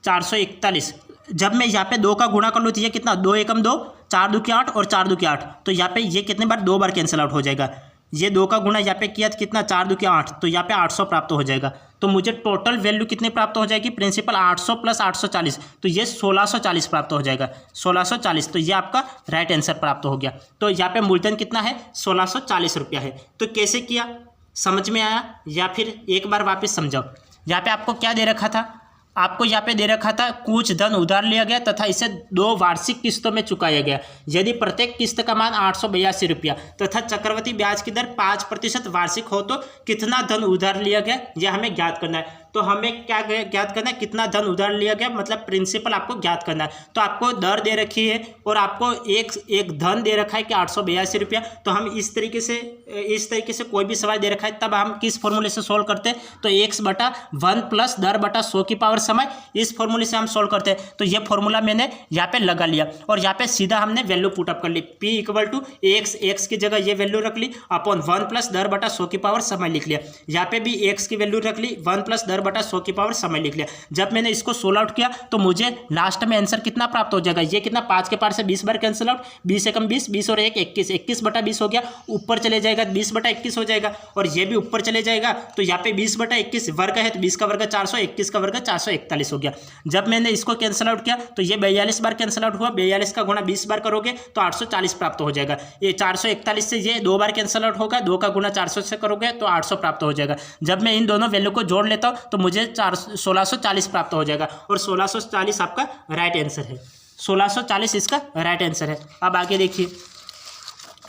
441, जब मैं यहाँ पे 2 का गुणा कर लूँ तो ये कितना, 2 एकम 2, 4 2 की 8 और 4 2 की 8, तो यहाँ पे ये कितने बार 2 बार कैंसिल आउट हो जाएगा, ये 2 का गुणा यहाँ पे किया तो कितना 4 2 की 8, तो यहाँ पे 800 प्राप्त हो जाएगा। तो मुझे टोटल वैल्यू कितनी प्राप्त हो जाएगी, प्रिंसिपल 800 प्लस 840, तो ये 1640 प्राप्त हो जाएगा, 1640, तो ये आपका राइट आंसर प्राप्त हो गया। तो यहाँ पे मूलधन कितना है, 1640 रुपया है। तो कैसे किया, समझ में आया या फिर एक बार वापस समझाओ। यहाँ पे आपको क्या दे रखा था, आपको यहाँ पे दे रखा था कुछ धन उधार लिया गया तथा इसे 2 वार्षिक किस्तों में चुकाया गया, यदि प्रत्येक किस्त का मान 882 रुपया तथा चक्रवृद्धि ब्याज की दर 5% वार्षिक हो तो कितना धन उधार लिया गया, यह हमें ज्ञात करना है। तो हमें क्या ज्ञात करना है, कितना धन उधार लिया गया, मतलब प्रिंसिपल आपको ज्ञात करना है। तो आपको दर दे रखी है और आपको एक धन दे रखा है कि 882 रुपया, तो हम इस तरीके से कोई भी सवाल दे रखा है तब हम किस फॉर्मूले से सोल्व करते हैं, तो x/1 प्लस दर बटा 100 की पावर समय, इस फॉर्मूले से हम सोल्व करते हैं। तो ये फॉर्मूला मैंने यहाँ पे लगा लिया और यहाँ पे सीधा हमने वैल्यू पुटअप कर ली, p = x की जगह ये वैल्यू रख ली, अपॉन 1 प्लस दर बटा 100 की पावर समय लिख लिया। यहाँ पे भी x की वैल्यू रख ली, 1 प्लस दर बटा 100 की पावर समय लिख लिया। जब मैंने इसको सोल्व आउट किया तो मुझे लास्ट में आंसर कितना प्राप्त हो जाएगा, ये कितना 5 के पावर से 20 बार कैंसिल आउट, 20 एकम 20, 20 और 1 21, 21/20 हो गया, ऊपर चले जाएगा 20/21 हो जाएगा, और ये भी ऊपर चले जाएगा, तो यहाँ पे 20/21 वर्ग है तो 20 का वर्ग 400, 21 का वर्ग 441 हो गया। जब मैंने इसको कैंसिल आउट किया तो ये 42 बार कैंसिल आउट हुआ, 42 का गुणा 20 बार करोगे तो 840 प्राप्त हो जाएगा। ये 441 से ये 2 बार कैंसिल आउट होगा, 2 का गुणा 400 से करोगे तो 800 प्राप्त हो जाएगा। जब मैं इन दोनों वैल्यू को जोड़ लेता हूँ तो मुझे 1640 प्राप्त हो जाएगा, और 1640 आपका राइट आंसर है, 1640 इसका राइट आंसर है। अब आगे देखिए,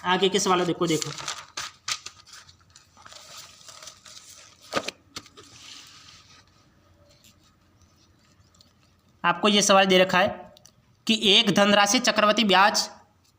आगे के सवाल देखो आपको ये सवाल दे रखा है कि एक धनराशि चक्रवृद्धि ब्याज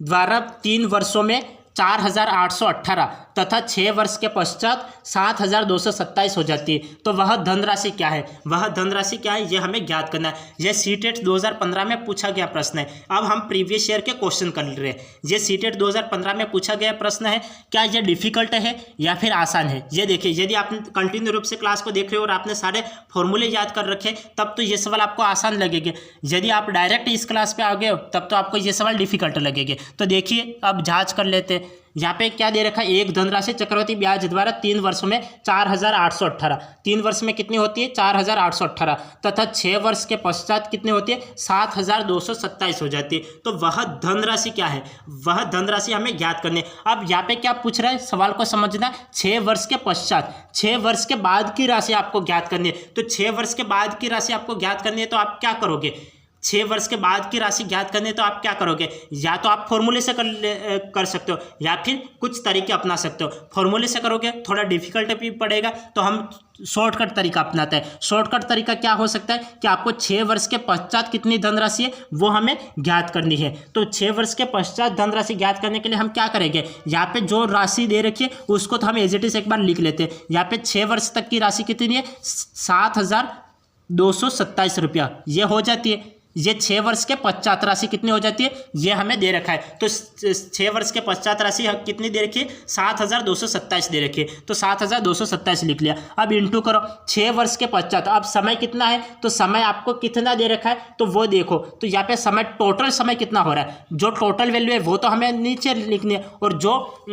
द्वारा 3 वर्षों में 4818 तथा 6 वर्ष के पश्चात 7227 हो जाती है, तो वह धनराशि क्या है, वह धनराशि क्या है, यह हमें ज्ञात करना है। यह सीटेट 2015 में पूछा गया प्रश्न है। अब हम प्रीवियस ईयर के क्वेश्चन कर रहे हैं। यह सीटेट 2015 में पूछा गया प्रश्न है, क्या यह डिफिकल्ट है या फिर आसान है। ये देखिए, यदि आप कंटिन्यू रूप से क्लास को देख रहे हो और आपने सारे फॉर्मूले याद कर रखे तब तो ये सवाल आपको आसान लगेंगे। यदि आप डायरेक्ट इस क्लास पे आ गए हो तब तो आपको ये सवाल डिफिकल्ट लगेंगे। तो देखिए, अब जांच कर लेते हैं। यहाँ पे क्या दे रखा है, एक धनराशि चक्रवृद्धि ब्याज द्वारा 3 वर्षों में 4818, 3 वर्ष में कितनी होती है 4818 तथा 6 वर्ष के पश्चात कितनी होती है 7227 हो जाती है। तो वह धनराशि क्या है, वह धनराशि हमें ज्ञात करनी है। अब यहाँ पे क्या पूछ रहा है, सवाल को समझना, 6 वर्ष के पश्चात, 6 वर्ष के बाद की राशि आपको ज्ञात करनी है। तो 6 वर्ष के बाद की राशि आपको ज्ञात करनी है, तो आप क्या करोगे, 6 वर्ष के बाद की राशि ज्ञात करनी है तो आप क्या करोगे, या तो आप फॉर्मूले से कर सकते हो या फिर कुछ तरीके अपना सकते हो। फॉर्मूले से करोगे थोड़ा डिफिकल्ट भी पड़ेगा, तो हम शॉर्टकट तरीका अपनाते हैं। शॉर्टकट तरीका क्या हो सकता है कि आपको 6 वर्ष के पश्चात कितनी धनराशि है वो हमें ज्ञात करनी है। तो 6 वर्ष के पश्चात धनराशि ज्ञात करने के लिए हम क्या करेंगे, यहाँ पे जो राशि दे रखी है उसको तो हम एज इट इज एक बार लिख लेते हैं। यहाँ पे 6 वर्ष तक की राशि कितनी है, 7,227 रुपया ये हो जाती है। ये 6 वर्ष के पश्चात राशि कितनी हो जाती है, ये हमें दे रखा है। तो 6 वर्ष के पश्चात राशि कितनी दे रखी है, 7,227 दे रखी है। तो 7,227 लिख लिया। अब इंटू करो 6 वर्ष के पश्चात। अब समय कितना है, तो समय आपको कितना दे रखा है तो वो देखो। तो यहाँ पे समय, टोटल समय कितना हो रहा है, जो टोटल वैल्यू है वो तो हमें नीचे लिखनी है, और जो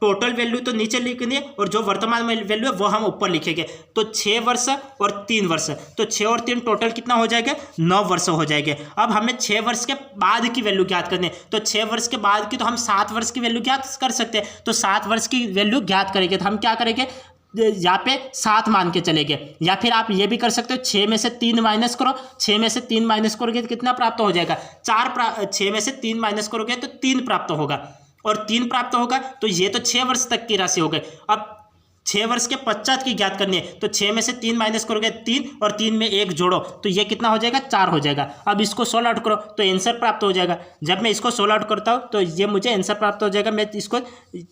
टोटल वैल्यू तो नीचे लिखनी है और जो वर्तमान वैल्यू है वो हम ऊपर लिखेंगे। तो 6 वर्ष और 3 वर्ष, तो 6 और 3 टोटल कितना हो जाएगा, 9 वर्ष हो जाएंगे। अब हमें 6 वर्ष के बाद की वैल्यू ज्ञात करनी है। तो 6 वर्ष के बाद की तो हम 7 वर्ष की वैल्यू ज्ञात कर सकते हैं। तो 7 वर्ष की वैल्यू ज्ञात करेंगे तो हम क्या करेंगे, यहाँ पे 7 मान के चलेंगे। या फिर आप ये भी कर सकते हो 6 में से 3 माइनस करो। 6 में से 3 माइनस करोगे तो कितना प्राप्त हो जाएगा, 4। 6 में से 3 माइनस करोगे तो 3 प्राप्त होगा, और 3 प्राप्त होगा। तो ये तो 6 वर्ष तक की राशि हो गई। अब 6 वर्ष के पश्चात की ज्ञात करनी है। तो 6 में से 3 माइनस करोगे 3, और 3 में 1 जोड़ो तो ये कितना हो जाएगा, 4 हो जाएगा। अब इसको सोल्व आउट करो तो आंसर प्राप्त हो जाएगा। जब मैं इसको सोल्व आउट करता हूँ तो ये मुझे आंसर प्राप्त हो जाएगा। मैं इसको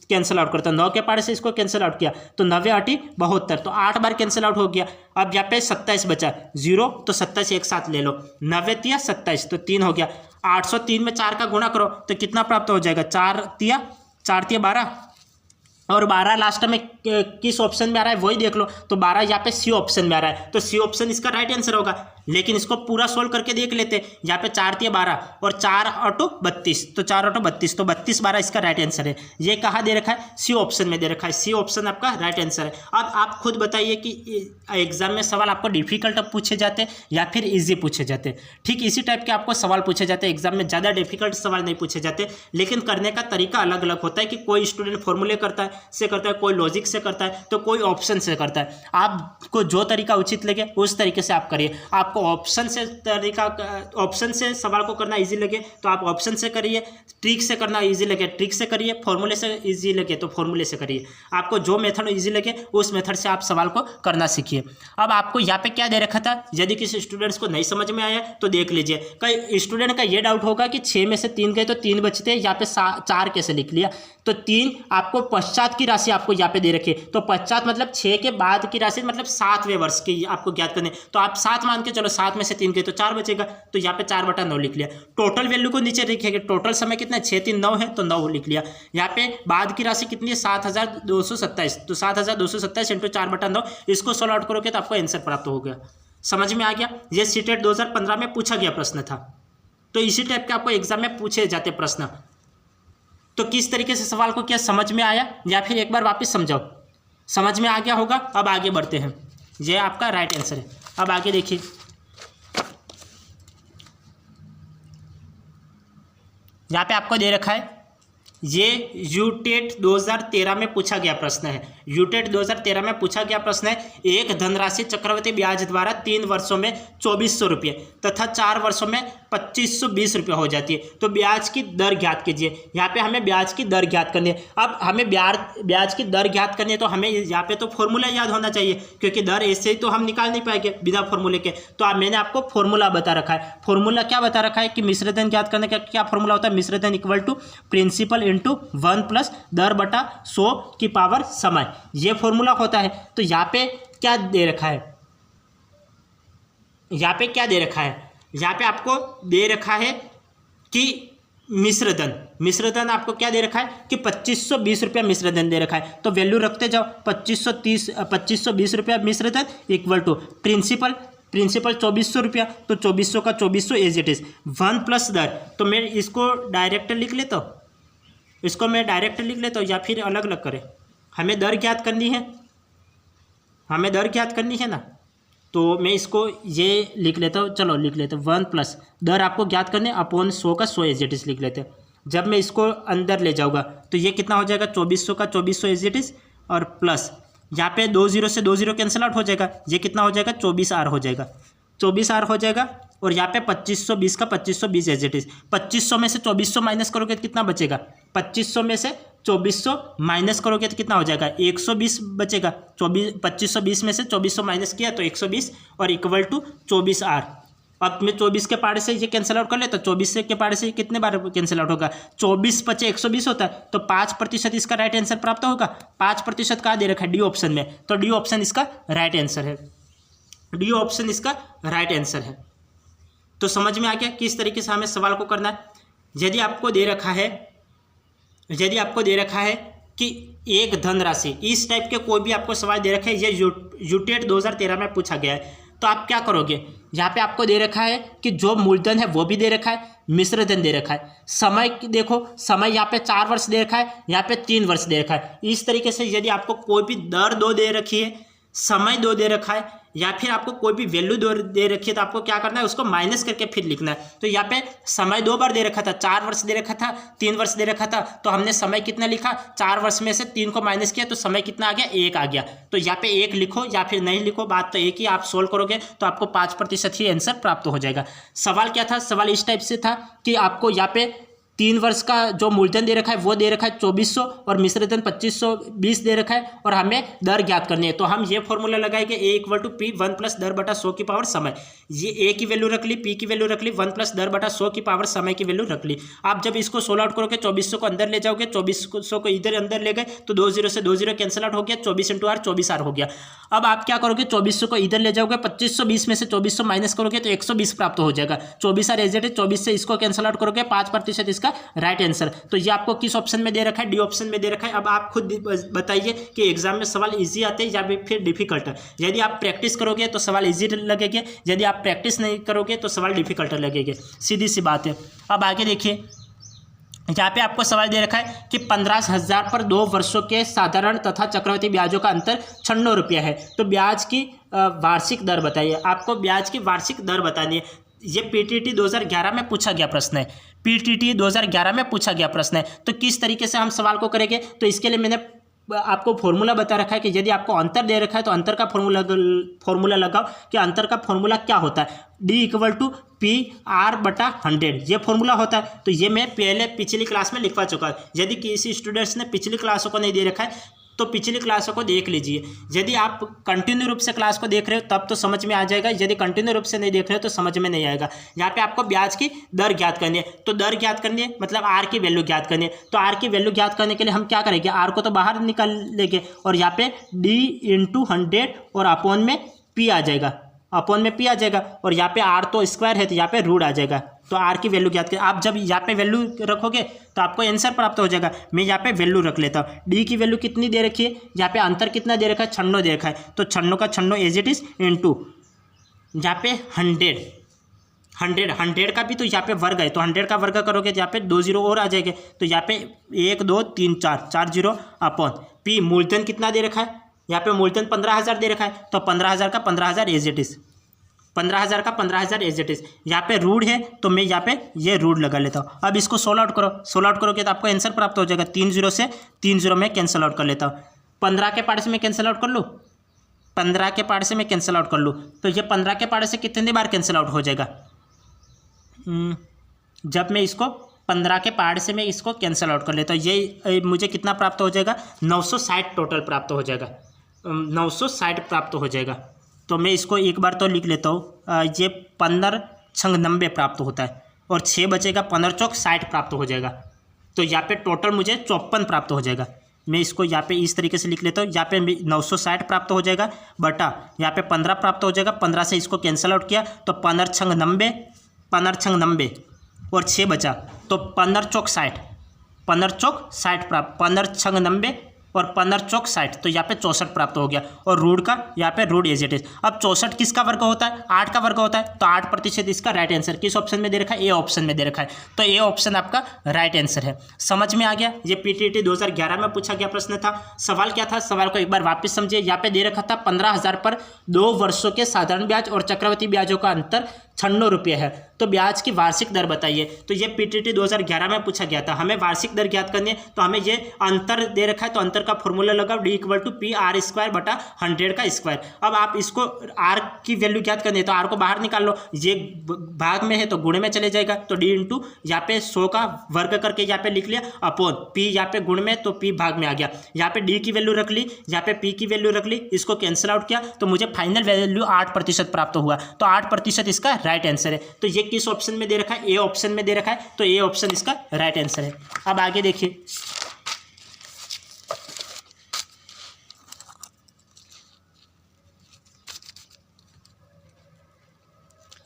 कैंसिल आउट करता हूँ, 9 के पारे से इसको कैंसिल आउट किया तो 9 8 72, तो 8 बार कैंसिल आउट हो गया। अब यहाँ पे 27 बचा, 0 तो 27 एक साथ ले लो, 9 तिया 27 तो 3 हो गया। 803 में 4 का गुणा करो तो कितना प्राप्त हो जाएगा, 4 तिया 12, और 12 लास्ट में किस ऑप्शन में आ रहा है वही देख लो। तो 12 यहाँ पे सी ऑप्शन में आ रहा है, तो सी ऑप्शन इसका राइट आंसर होगा। लेकिन इसको पूरा सोल्व करके देख लेते हैं। यहाँ पे 4 तिया 12 और 4 8 32, तो 4 8 32, तो 32 12 इसका राइट आंसर है। ये कहाँ दे रखा है, सी ऑप्शन में दे रखा है। सी ऑप्शन आपका राइट आंसर है। अब आप खुद बताइए कि एग्जाम में सवाल आपको डिफिकल्ट पूछे जाते हैं या फिर ईजी पूछे जाते हैं। ठीक इसी टाइप के आपको सवाल पूछे जाते हैं एग्जाम में, ज़्यादा डिफिकल्ट सवाल नहीं पूछे जाते, लेकिन करने का तरीका अलग अलग होता है कि कोई स्टूडेंट फॉर्मूले करता है से करता है, कोई लॉजिक से करता है, तो कोई ऑप्शन से करता है। आपको जो तरीका उचित लगे उस तरीके से आप करिए। आपको ऑप्शन से सवाल को करना इजी लगे तो आप ऑप्शन से करिए, ट्रिक से करना इजी लगे ट्रिक से करिए, फॉर्मूले से इजी लगे तो फॉर्मूले से करिए। आपको जो मेथड इजी लगे उस मेथड से आप सवाल को करना सीखिए। अब आपको यहाँ पे क्या दे रखा था, यदि किसी स्टूडेंट्स को नहीं समझ में आया तो देख लीजिए। कई स्टूडेंट का ये डाउट होगा कि 6 में से 3 गए तो 3 बचते हैं, यहाँ पे 4 कैसे लिख लिया। तो 3 आपको पश्चात की राशि आपको यहाँ पे दे रखी है। तो पश्चात मतलब 6 के बाद की राशि, मतलब 7वें वर्ष की आपको ज्ञात करनी है। तो आप 7 मान के चलो, 7 में से 3 गए तो 4 बचेगा, तो यहाँ पे 4/9 लिख लिया। टोटल वैल्यू को नीचे लिखेंगे, टोटल समय कितना है, 6 3 9 है तो 9 लिख लिया। यहाँ पे बाद की राशि कितनी है, 7,227, तो 7,227 इंटू 4/9, इसको सोल्व आउट करोगे तो आपको आंसर प्राप्त हो गया। समझ में आ गया। ये सीटेट 2015 में पूछा गया प्रश्न था। तो इसी टाइप के आपको एग्जाम में पूछे जाते प्रश्न। तो किस तरीके से सवाल को क्या समझ में आया, या फिर एक बार वापस समझाओ। समझ में आ गया होगा। अब आगे बढ़ते हैं, ये आपका राइट आंसर है। अब आगे देखिए, यहाँ पे आपको दे रखा है, ये यूटेट 2013 में पूछा गया प्रश्न है। यूटेट 2013 में पूछा गया प्रश्न है, एक धनराशि चक्रवृद्धि ब्याज द्वारा 3 वर्षों में 2400 रुपये तथा 4 वर्षों में 2520 रुपये हो जाती है। तो ब्याज की दर ज्ञात कीजिए। यहाँ पे हमें ब्याज की दर ज्ञात करनी है। अब हमें ब्याज की दर ज्ञात करनी है तो हमें यहाँ पे तो फॉर्मूला याद होना चाहिए, क्योंकि दर ऐसे ही तो हम निकाल नहीं पाएंगे बिना फॉर्मूले के। तो मैंने आपको फॉर्मूला बता रखा है। फॉर्मूला क्या बता रखा है कि मिश्रधन ज्ञात करने का क्या फॉर्मूला होता है, मिश्रधन equal to principal into 1 plus दर बटा 100 की पावर समय, ये फॉर्मूला होता है। तो यहाँ पे क्या दे रखा है, यहाँ पे क्या दे रखा है, यहाँ पे आपको दे रखा है कि मिश्रधन आपको क्या दे रखा है कि 2520 रुपया मिश्रधन दे रखा है। तो वैल्यू रखते जाओ, 2520 रुपया मिश्रधन इक्वल टू प्रिंसिपल 2400 रुपया, तो 2400 का 2400 एज इट इज 1 प्लस दर। तो मैं इसको डायरेक्ट लिख लेता हूँ, या फिर अलग अलग करें। हमें दर ज्ञात करनी है ना, तो मैं इसको ये लिख लेता हूँ। चलो लिख लेते हैं 1 प्लस दर आपको ज्ञात करने अपॉन 100 का 100 एज इट इज लिख लेते हैं। जब मैं इसको अंदर ले जाऊँगा तो ये कितना हो जाएगा, 2400 का 2400 एज इट इज, और प्लस यहाँ पे 2 0 से 2 0 कैंसिल आउट हो जाएगा। ये कितना हो जाएगा, 24R हो जाएगा, 24R हो जाएगा। और यहाँ पे 2520 का 2520 एज इट इज। 2500 में से 2400 माइनस करोगे तो कितना बचेगा? 2500 में से 2400 माइनस करोगे तो कितना हो जाएगा? 120 बचेगा। 2520 में से 2400 माइनस किया तो 120 और इक्वल टू 24R। अब मैं 24 के पार्ट से ये कैंसिल आउट कर ले तो 24 के पार्ट से कितने बार कैंसिल आउट होगा? 24 × 120 होता है, तो 5% इसका राइट आंसर प्राप्त होगा। 5% कहाँ दे रखा है? डी ऑप्शन में, तो डी ऑप्शन इसका राइट आंसर है। डी ऑप्शन इसका राइट आंसर है। तो समझ में आ गया किस तरीके से हमें सवाल को करना है। यदि आपको दे रखा है कि एक धनराशि, इस टाइप के कोई भी आपको सवाल दे रखा है, ये यूटेट 2013 में पूछा गया है, तो आप क्या करोगे? यहाँ पे आपको दे रखा है कि जो मूलधन है वो भी दे रखा है, मिश्र धन दे रखा है, समय देखो, समय यहाँ पे 4 वर्ष दे रखा है, यहाँ पे 3 वर्ष दे रखा है। इस तरीके से यदि आपको कोई भी दर 2 दे रखी है, समय 2 दे रखा है, या फिर आपको कोई भी वैल्यू दे रखी है, तो आपको क्या करना है? उसको माइनस करके फिर लिखना है। तो यहाँ पे समय 2 बार दे रखा था, 4 वर्ष दे रखा था, 3 वर्ष दे रखा था, तो हमने समय कितना लिखा? 4 वर्ष में से 3 को माइनस किया तो समय कितना आ गया? 1 आ गया। तो यहाँ पे 1 लिखो या फिर नहीं लिखो, बात तो एक ही। आप सोल्व करोगे तो आपको 5% ही आंसर प्राप्त हो जाएगा। सवाल क्या था? सवाल इस टाइप से था कि आपको यहाँ पे 3 वर्ष का जो मूलधन दे रखा है वो दे रखा है 2400 और मिश्रधन 2520 दे रखा है, और हमें दर ज्ञात करनी है। तो हम ये फॉर्मूला लगाएंगे, A = P 1 + दर बटा 100 की पावर समय। ये A की वैल्यू रख ली, P की वैल्यू रख ली, 1 + दर बटा 100 की पावर समय की वैल्यू रख ली। आप जब इसको सोल्व आउट करोगे, 2400 को अंदर ले जाओगे, 2400 को इधर अंदर ले गए तो 2 0 से 2 0 कैंसिल आउट हो गया, 24 × R 24R हो गया। अब आप क्या करोगे? 2400 को इधर ले जाओगे, 2520 में से 2400 माइनस करोगे तो 120 प्राप्त हो जाएगा। 24R एज इट इज, 24 से इसको कैंसिल आउट करोगे, 5% इसका राइट आंसर। तो ये आपको किस ऑप्शन में दे रखा है? डी ऑप्शन में दे रखा है। अब आप खुद बताइए कि एग्जाम में सवाल इजी आते हैं या फिर डिफिकल्ट है। यदि आप प्रैक्टिस करोगे तो सवाल इजी लगेंगे, यदि आप प्रैक्टिस नहीं करोगे तो सवाल डिफिकल्ट लगेंगे, सीधी सी बात है। अब आगे देखिए, यहाँ पे आपको सवाल दे रखा है कि 15,000 पर 2 वर्षों के साधारण तथा चक्रवृद्धि ब्याजों का अंतर 96 रुपया है, तो ब्याज की वार्षिक दर बताइए। आपको ब्याज की वार्षिक दर बतानी है। ये PTT 2011 में पूछा गया प्रश्न है, PTT 2011 में पूछा गया प्रश्न है। तो किस तरीके से हम सवाल को करेंगे? तो इसके लिए मैंने आपको फॉर्मूला बता रखा है कि यदि आपको अंतर दे रखा है तो अंतर का फॉर्मूला लगाओ कि अंतर का फॉर्मूला क्या होता है। D = PR/100 ये फॉर्मूला होता है। तो ये मैं पहले पिछली क्लास में लिखवा चुका है। यदि किसी स्टूडेंट्स ने पिछली क्लासों को नहीं दे रखा है तो पिछली क्लासों को देख लीजिए। यदि आप कंटिन्यू रूप से क्लास को देख रहे हो तब तो समझ में आ जाएगा, यदि कंटिन्यू रूप से नहीं देख रहे हो तो समझ में नहीं आएगा। यहाँ पे आपको ब्याज की दर ज्ञात करनी है, तो दर ज्ञात करनी है मतलब R की वैल्यू ज्ञात करनी है। तो R की वैल्यू ज्ञात करने के लिए हम क्या करेंगे? R को तो बाहर निकाल लेंगे और यहाँ पे D × 100 और अपॉन में P आ जाएगा, अपॉन में P आ जाएगा, और यहाँ पे R तो स्क्वायर है तो यहाँ पे रूट आ जाएगा। तो R की वैल्यू ज्ञात कर, आप जब यहाँ पे वैल्यू रखोगे तो आपको आंसर प्राप्त हो जाएगा। मैं यहाँ पे वैल्यू रख लेता हूँ। D की वैल्यू कितनी दे रखी है? यहाँ पे अंतर कितना दे रखा है? 96 दे रखा है, तो 96 का 96 एज इट इज इंटू यहाँ पे 100 का भी तो यहाँ पे वर्ग है, तो 100 का वर्ग करोगे तो यहाँ पे 2 0 और आ जाएंगे, तो यहाँ पे 1 2 3 4 0 अपॉन P। मूलधन कितना दे रखा है? यहाँ पे मूलधन 15,000 दे रखा है, तो 15,000 का 15,000 एज इट इज, 15,000 का 15,000 एज इट इज। यहाँ पे रूट है तो मैं यहाँ पे ये रूट लगा लेता हूँ। अब इसको सोल्व आउट करो, सोल्व आउट करोगे तो आपको आंसर प्राप्त हो जाएगा। 3 0 से 3 0 में कैंसिल आउट कर लेता हूँ। 15 के पार्ट से मैं कैंसिल आउट कर लूँ, 15 के पार्ट से मैं कैंसिल आउट कर लूँ, तो ये 15 के पार्ट से कितनी बार कैंसिल आउट हो जाएगा? जब मैं इसको 15 के पार्ट से मैं इसको कैंसिल आउट कर लेता हूँ, ये मुझे कितना प्राप्त हो जाएगा? 960 टोटल प्राप्त हो जाएगा, 960 प्राप्त हो जाएगा। तो मैं इसको एक बार तो लिख लेता हूँ। ये 15 × 90 प्राप्त होता है और 6 बचेगा, 15 चौक 60 प्राप्त हो जाएगा। तो यहाँ पे टोटल मुझे 54 प्राप्त हो जाएगा। मैं इसको यहाँ पे इस तरीके से लिख लेता हूँ। यहाँ पे 960 प्राप्त हो जाएगा बटा यहाँ पे 15 प्राप्त हो जाएगा। 15 से इसको कैंसिल आउट किया तो 15 × 90, 15 × 90 और 6 बचा, तो 15 चौक 60, 15 चौक 60 प्राप्त, 15 × 90 और 15 चौक 60, तो यहाँ पे 64 प्राप्त हो गया। और रूट का यहाँ पे रूट एज इट इज। अब 64 किसका वर्ग होता है? 8 का वर्ग होता है, तो 8% इसका राइट आंसर किस ऑप्शन में दे रखा है? ए ऑप्शन में दे रखा है, तो ए ऑप्शन आपका राइट आंसर है। समझ में आ गया? ये PTT 2011 में पूछा गया प्रश्न था। सवाल क्या था? सवाल को एक बार वापस समझिए। यहाँ पे दे रखा था 15,000 पर 2 वर्षों के साधारण ब्याज और चक्रवृद्धि ब्याजों का अंतर 96 रुपये है, तो ब्याज की वार्षिक दर बताइए। तो ये पीटीटी 2011 में पूछा गया था, हमें वार्षिक दर ज्ञात करनी है। तो हमें ये अंतर दे रखा है, तो अंतर का फॉर्मूला लगाओ, D=PR²/100 का स्क्वायर। अब आप इसको R की वैल्यू ज्ञात करनी है, तो R को बाहर निकाल लो, ये भाग में है तो गुणे में चले जाएगा, तो D इंटू यहाँ पे 100 का वर्ग करके यहाँ पे लिख लिया, अपॉन P यहाँ पे गुण में, तो P भाग में आ गया। यहाँ पे D की वैल्यू रख ली, यहाँ पे P की वैल्यू रख ली, इसको कैंसिल आउट किया, तो मुझे फाइनल वैल्यू 8% प्राप्त हुआ। तो 8% इसका राइट आंसर है। तो ये किस ऑप्शन में दे रखा है? ए ऑप्शन में दे रखा है, तो ए ऑप्शन इसका राइट आंसर है। अब आगे देखिए,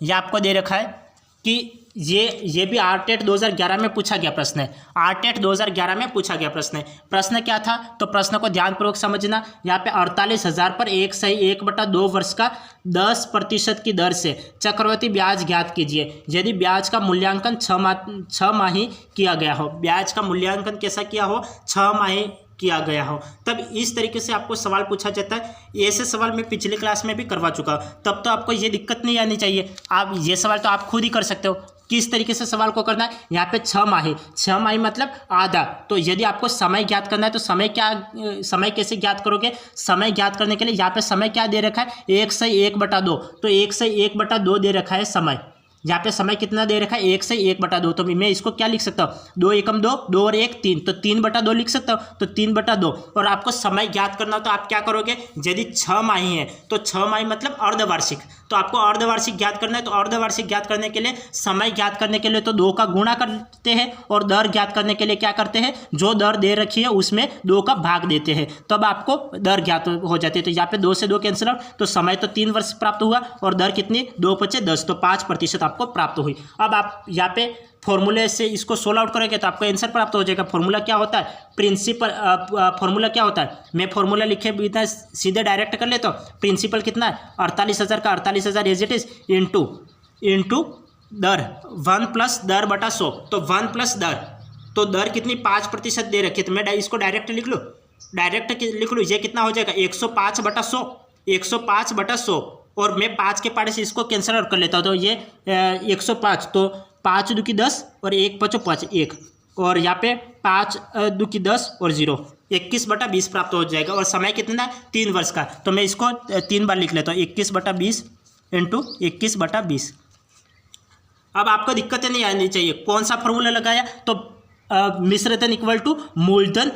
ये आपको दे रखा है कि ये भी आरटेट 2011 में पूछा गया प्रश्न है। आरटेट 2011 में पूछा गया प्रश्न है। प्रश्न क्या था? तो प्रश्न को ध्यानपूर्वक समझना। यहाँ पे 48,000 पर 1/2 वर्ष का 10% की दर से चक्रवृद्धि ब्याज ज्ञात कीजिए यदि ब्याज का मूल्यांकन 6 माही किया गया हो। ब्याज का मूल्यांकन कैसा किया हो? 6 माही किया गया हो। तब इस तरीके से आपको सवाल पूछा जाता है। ऐसे सवाल मैं पिछले क्लास में भी करवा चुका हूँ, तब तो आपको ये दिक्कत नहीं आनी चाहिए। आप ये सवाल तो आप खुद ही कर सकते हो। किस तरीके से सवाल को करना है? यहाँ पे 6 माही मतलब आधा। तो यदि आपको समय ज्ञात करना है तो समय कैसे ज्ञात करोगे? समय ज्ञात करने के लिए यहाँ पे समय क्या दे रखा है? 1/1/2। तो 1/1/2 दे रखा है समय। यहाँ पे समय कितना दे रखा है? 1/1/2। तो मैं इसको क्या लिख सकता हूँ? 2 एकम 2, 2 और 1 3, तो 3/2 लिख सकता हूँ। तो 3/2। और आपको समय ज्ञात करना हो तो आप क्या करोगे? यदि 6 माही है तो 6 माही मतलब अर्धवार्षिक, तो आपको अर्धवार्षिक ज्ञात करना है। तो अर्धवार्षिक ज्ञात करने के लिए, समय ज्ञात करने के लिए तो 2 का गुणा करते हैं, और दर ज्ञात करने के लिए क्या करते हैं? जो दर दे रखी है उसमें 2 का भाग देते हैं, तब आपको दर ज्ञात हो जाती है। तो यहाँ पे 2 से 2 कैंसिल आउट, तो समय तो 3 वर्ष प्राप्त हुआ, और दर कितनी? 2/10, तो 5% आपको प्राप्त हुई। अब आप यहाँ पे फॉर्मूले से इसको सोल्व आउट करोगे तो आपको आंसर प्राप्त हो जाएगा। फॉर्मूला क्या होता है? फॉर्मूला क्या होता है? मैं फॉर्मूला लिखे बिना सीधे डायरेक्ट कर लेता हूँ। प्रिंसिपल कितना है? 48,000 का 48,000 एज इट इज इंटू दर 1 प्लस दर बटा 100, तो 1 प्लस दर, तो दर कितनी? 5% दे रखी है। तो मैं इसको डायरेक्ट लिख लूँ, ये कितना हो जाएगा? 105/100, 105/100, और मैं 5 के पारे से इसको कैंसिल आउट कर लेता हूँ। तो ये 105, तो 5 दूकी 10 और 1 5 5 1, और यहाँ पे 5 दूकी 10 और 0, 21/20 प्राप्त हो जाएगा। और समय कितना है? 3 वर्ष का। तो मैं इसको 3 बार लिख लेता हूँ, 21/20 इंटू 21/20। अब आपको दिक्कतें नहीं आनी चाहिए। कौन सा फॉर्मूला लगाया? तो मिश्रधन इक्वल टू मूलधन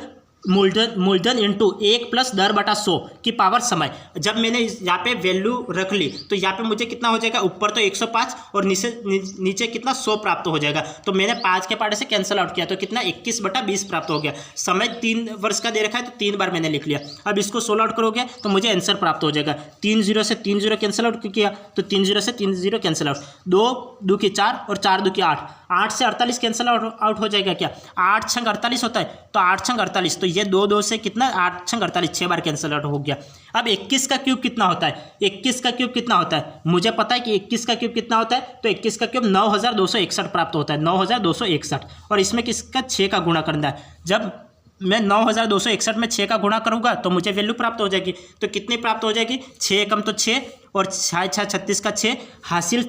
इंटू 1 प्लस दर बटा 100 की पावर समय। जब मैंने यहाँ पे वैल्यू रख ली तो यहाँ पे मुझे कितना हो जाएगा? ऊपर तो 105 और नीचे कितना? 100 प्राप्त हो जाएगा। तो मैंने 5 के पारे से कैंसिल आउट किया, तो कितना? 21/20 प्राप्त हो गया। समय 3 वर्ष का दे रखा है, तो 3 बार मैंने लिख लिया। अब इसको सोल्व आउट करोगे तो मुझे आंसर प्राप्त हो जाएगा। 3 0 से 3 0 कैंसिल आउट किया, तो 3 0 से 3 0 कैंसिल आउट, 2 दूकी 4 और 4 दूकी 8, 8 से 48 कैंसिल आउट हो जाएगा। क्या 8 छंग 48 होता है? तो 8 छंग 48, तो ये 2 2 से कितना? 8 छंग 48, 6 बार कैंसिल आउट हो गया। अब 21 का क्यूब कितना होता है? 21 का क्यूब कितना होता है? मुझे पता है कि 21 का क्यूब कितना होता है। तो 21 का क्यूब 9261 प्राप्त होता है, 9261। और इसमें किसका? 6 का गुणा करना है। जब मैं 9261 में 6 का गुणा करूंगा तो मुझे वैल्यू प्राप्त हो जाएगी। तो कितनी प्राप्त हो जाएगी? 6 एकम तो 6, और 6 6 36 का 6, हासिल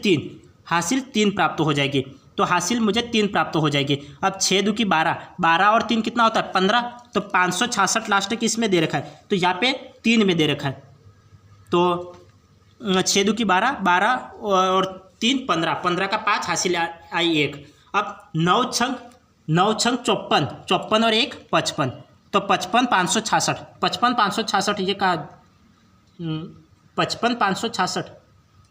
3 प्राप्त हो जाएगी। तो हासिल मुझे 3 प्राप्त हो जाएगी। अब 6 दूकी 12, 12 और 3 कितना होता है? 15। तो 566 लास्ट की इसमें दे रखा है, तो यहाँ पे 3 में दे रखा है। तो 6 दूकी 12, 12 और 3 15, 15 का 5, हासिल आई 1। अब 9 छंग 54, 54 और 1 55, तो 55 566, 55 566 ये का 55 566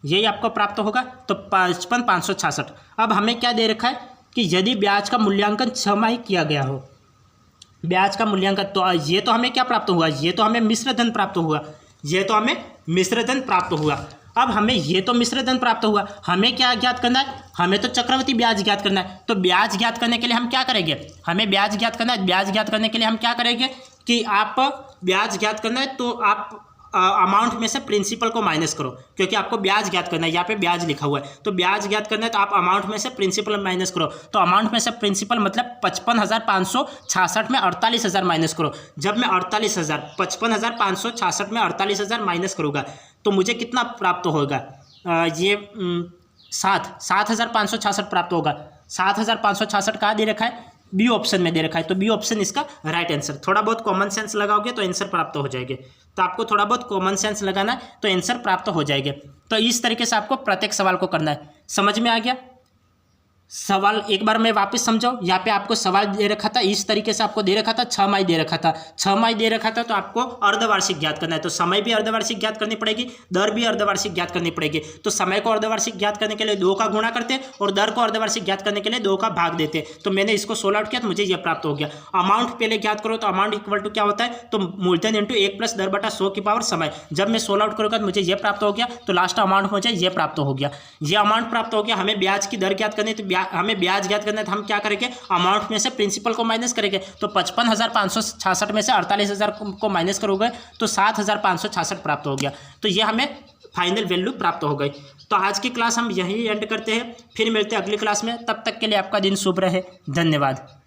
यही आपको प्राप्त होगा। तो 55 566। अब हमें क्या दे रखा है कि यदि ब्याज का मूल्यांकन 6 माही किया गया हो, ब्याज का मूल्यांकन, तो ये तो हमें क्या प्राप्त हुआ? ये तो हमें मिश्रधन प्राप्त हुआ, अब हमें ये तो मिश्रधन प्राप्त हुआ, हमें क्या ज्ञात करना है? हमें तो चक्रवृद्धि ब्याज ज्ञात करना है। तो ब्याज ज्ञात करने के लिए हम क्या करेंगे? हमें ब्याज ज्ञात करना है। ब्याज ज्ञात करने के लिए हम क्या करेंगे कि आप ब्याज ज्ञात करना है तो आप अमाउंट में से प्रिंसिपल को माइनस करो, क्योंकि आपको ब्याज ज्ञात करना है। यहाँ पे ब्याज लिखा हुआ है, तो ब्याज ज्ञात करना है तो आप अमाउंट में से प्रिंसिपल माइनस करो। तो अमाउंट में से प्रिंसिपल मतलब 55,566 में 48,000 माइनस करो। जब मैं 55,566 में 48,000 माइनस करूँगा तो मुझे कितना प्राप्त होगा? ये 7,566 प्राप्त होगा। 7,566 कहाँ दे रखा है? बी ऑप्शन में दे रखा है, तो बी ऑप्शन इसका राइट आंसर। थोड़ा बहुत कॉमन सेंस लगाओगे तो आंसर प्राप्त हो जाएंगे। तो आपको थोड़ा बहुत कॉमन सेंस लगाना है तो आंसर प्राप्त हो जाएंगे। तो इस तरीके से आपको प्रत्येक सवाल को करना है। समझ में आ गया? सवाल एक बार मैं वापस समझाऊं। यहाँ पे आपको सवाल दे रखा था, इस तरीके से आपको दे रखा था, 6 माही दे रखा था। 6 माही दे रखा था तो आपको अर्धवार्षिक ज्ञात करना है। तो समय भी अर्धवार्षिक ज्ञात करनी पड़ेगी, दर भी अर्धवार्षिक ज्ञात करनी पड़ेगी। तो समय को अर्धवार्षिक ज्ञात करने के लिए 2 का गुणा करते हैं और दर को अर्धवार्षिक ज्ञात करने के लिए 2 का भाग देते हैं। तो मैंने इसको सोल्व आउट किया तो मुझे यह प्राप्त हो गया। अमाउंट पहले ज्ञात करो, तो अमाउंट इक्वल टू क्या होता है? तो मूलधन इंटू 1 प्लस दर बटा 100 की पावर समय। जब मैं सोल्व आउट करूँगा तो मुझे यह प्राप्त हो गया। तो लास्ट अमाउंट हो जाए ये प्राप्त हो गया। ये अमाउंट प्राप्त हो गया। हमें ब्याज की दर ज्ञात करनी है, तो हमें ब्याज ज्ञात करना है तो हम क्या करेंगे? अमाउंट में से प्रिंसिपल को माइनस करेंगे। तो 55,566 में से 48,000 को माइनस करोगे तो 7,566 प्राप्त हो गया। तो ये हमें फाइनल वैल्यू प्राप्त हो गई। तो आज की क्लास हम यहीं एंड करते हैं, फिर मिलते हैं अगली क्लास में। तब तक के लिए आपका दिन शुभ रहे। धन्यवाद।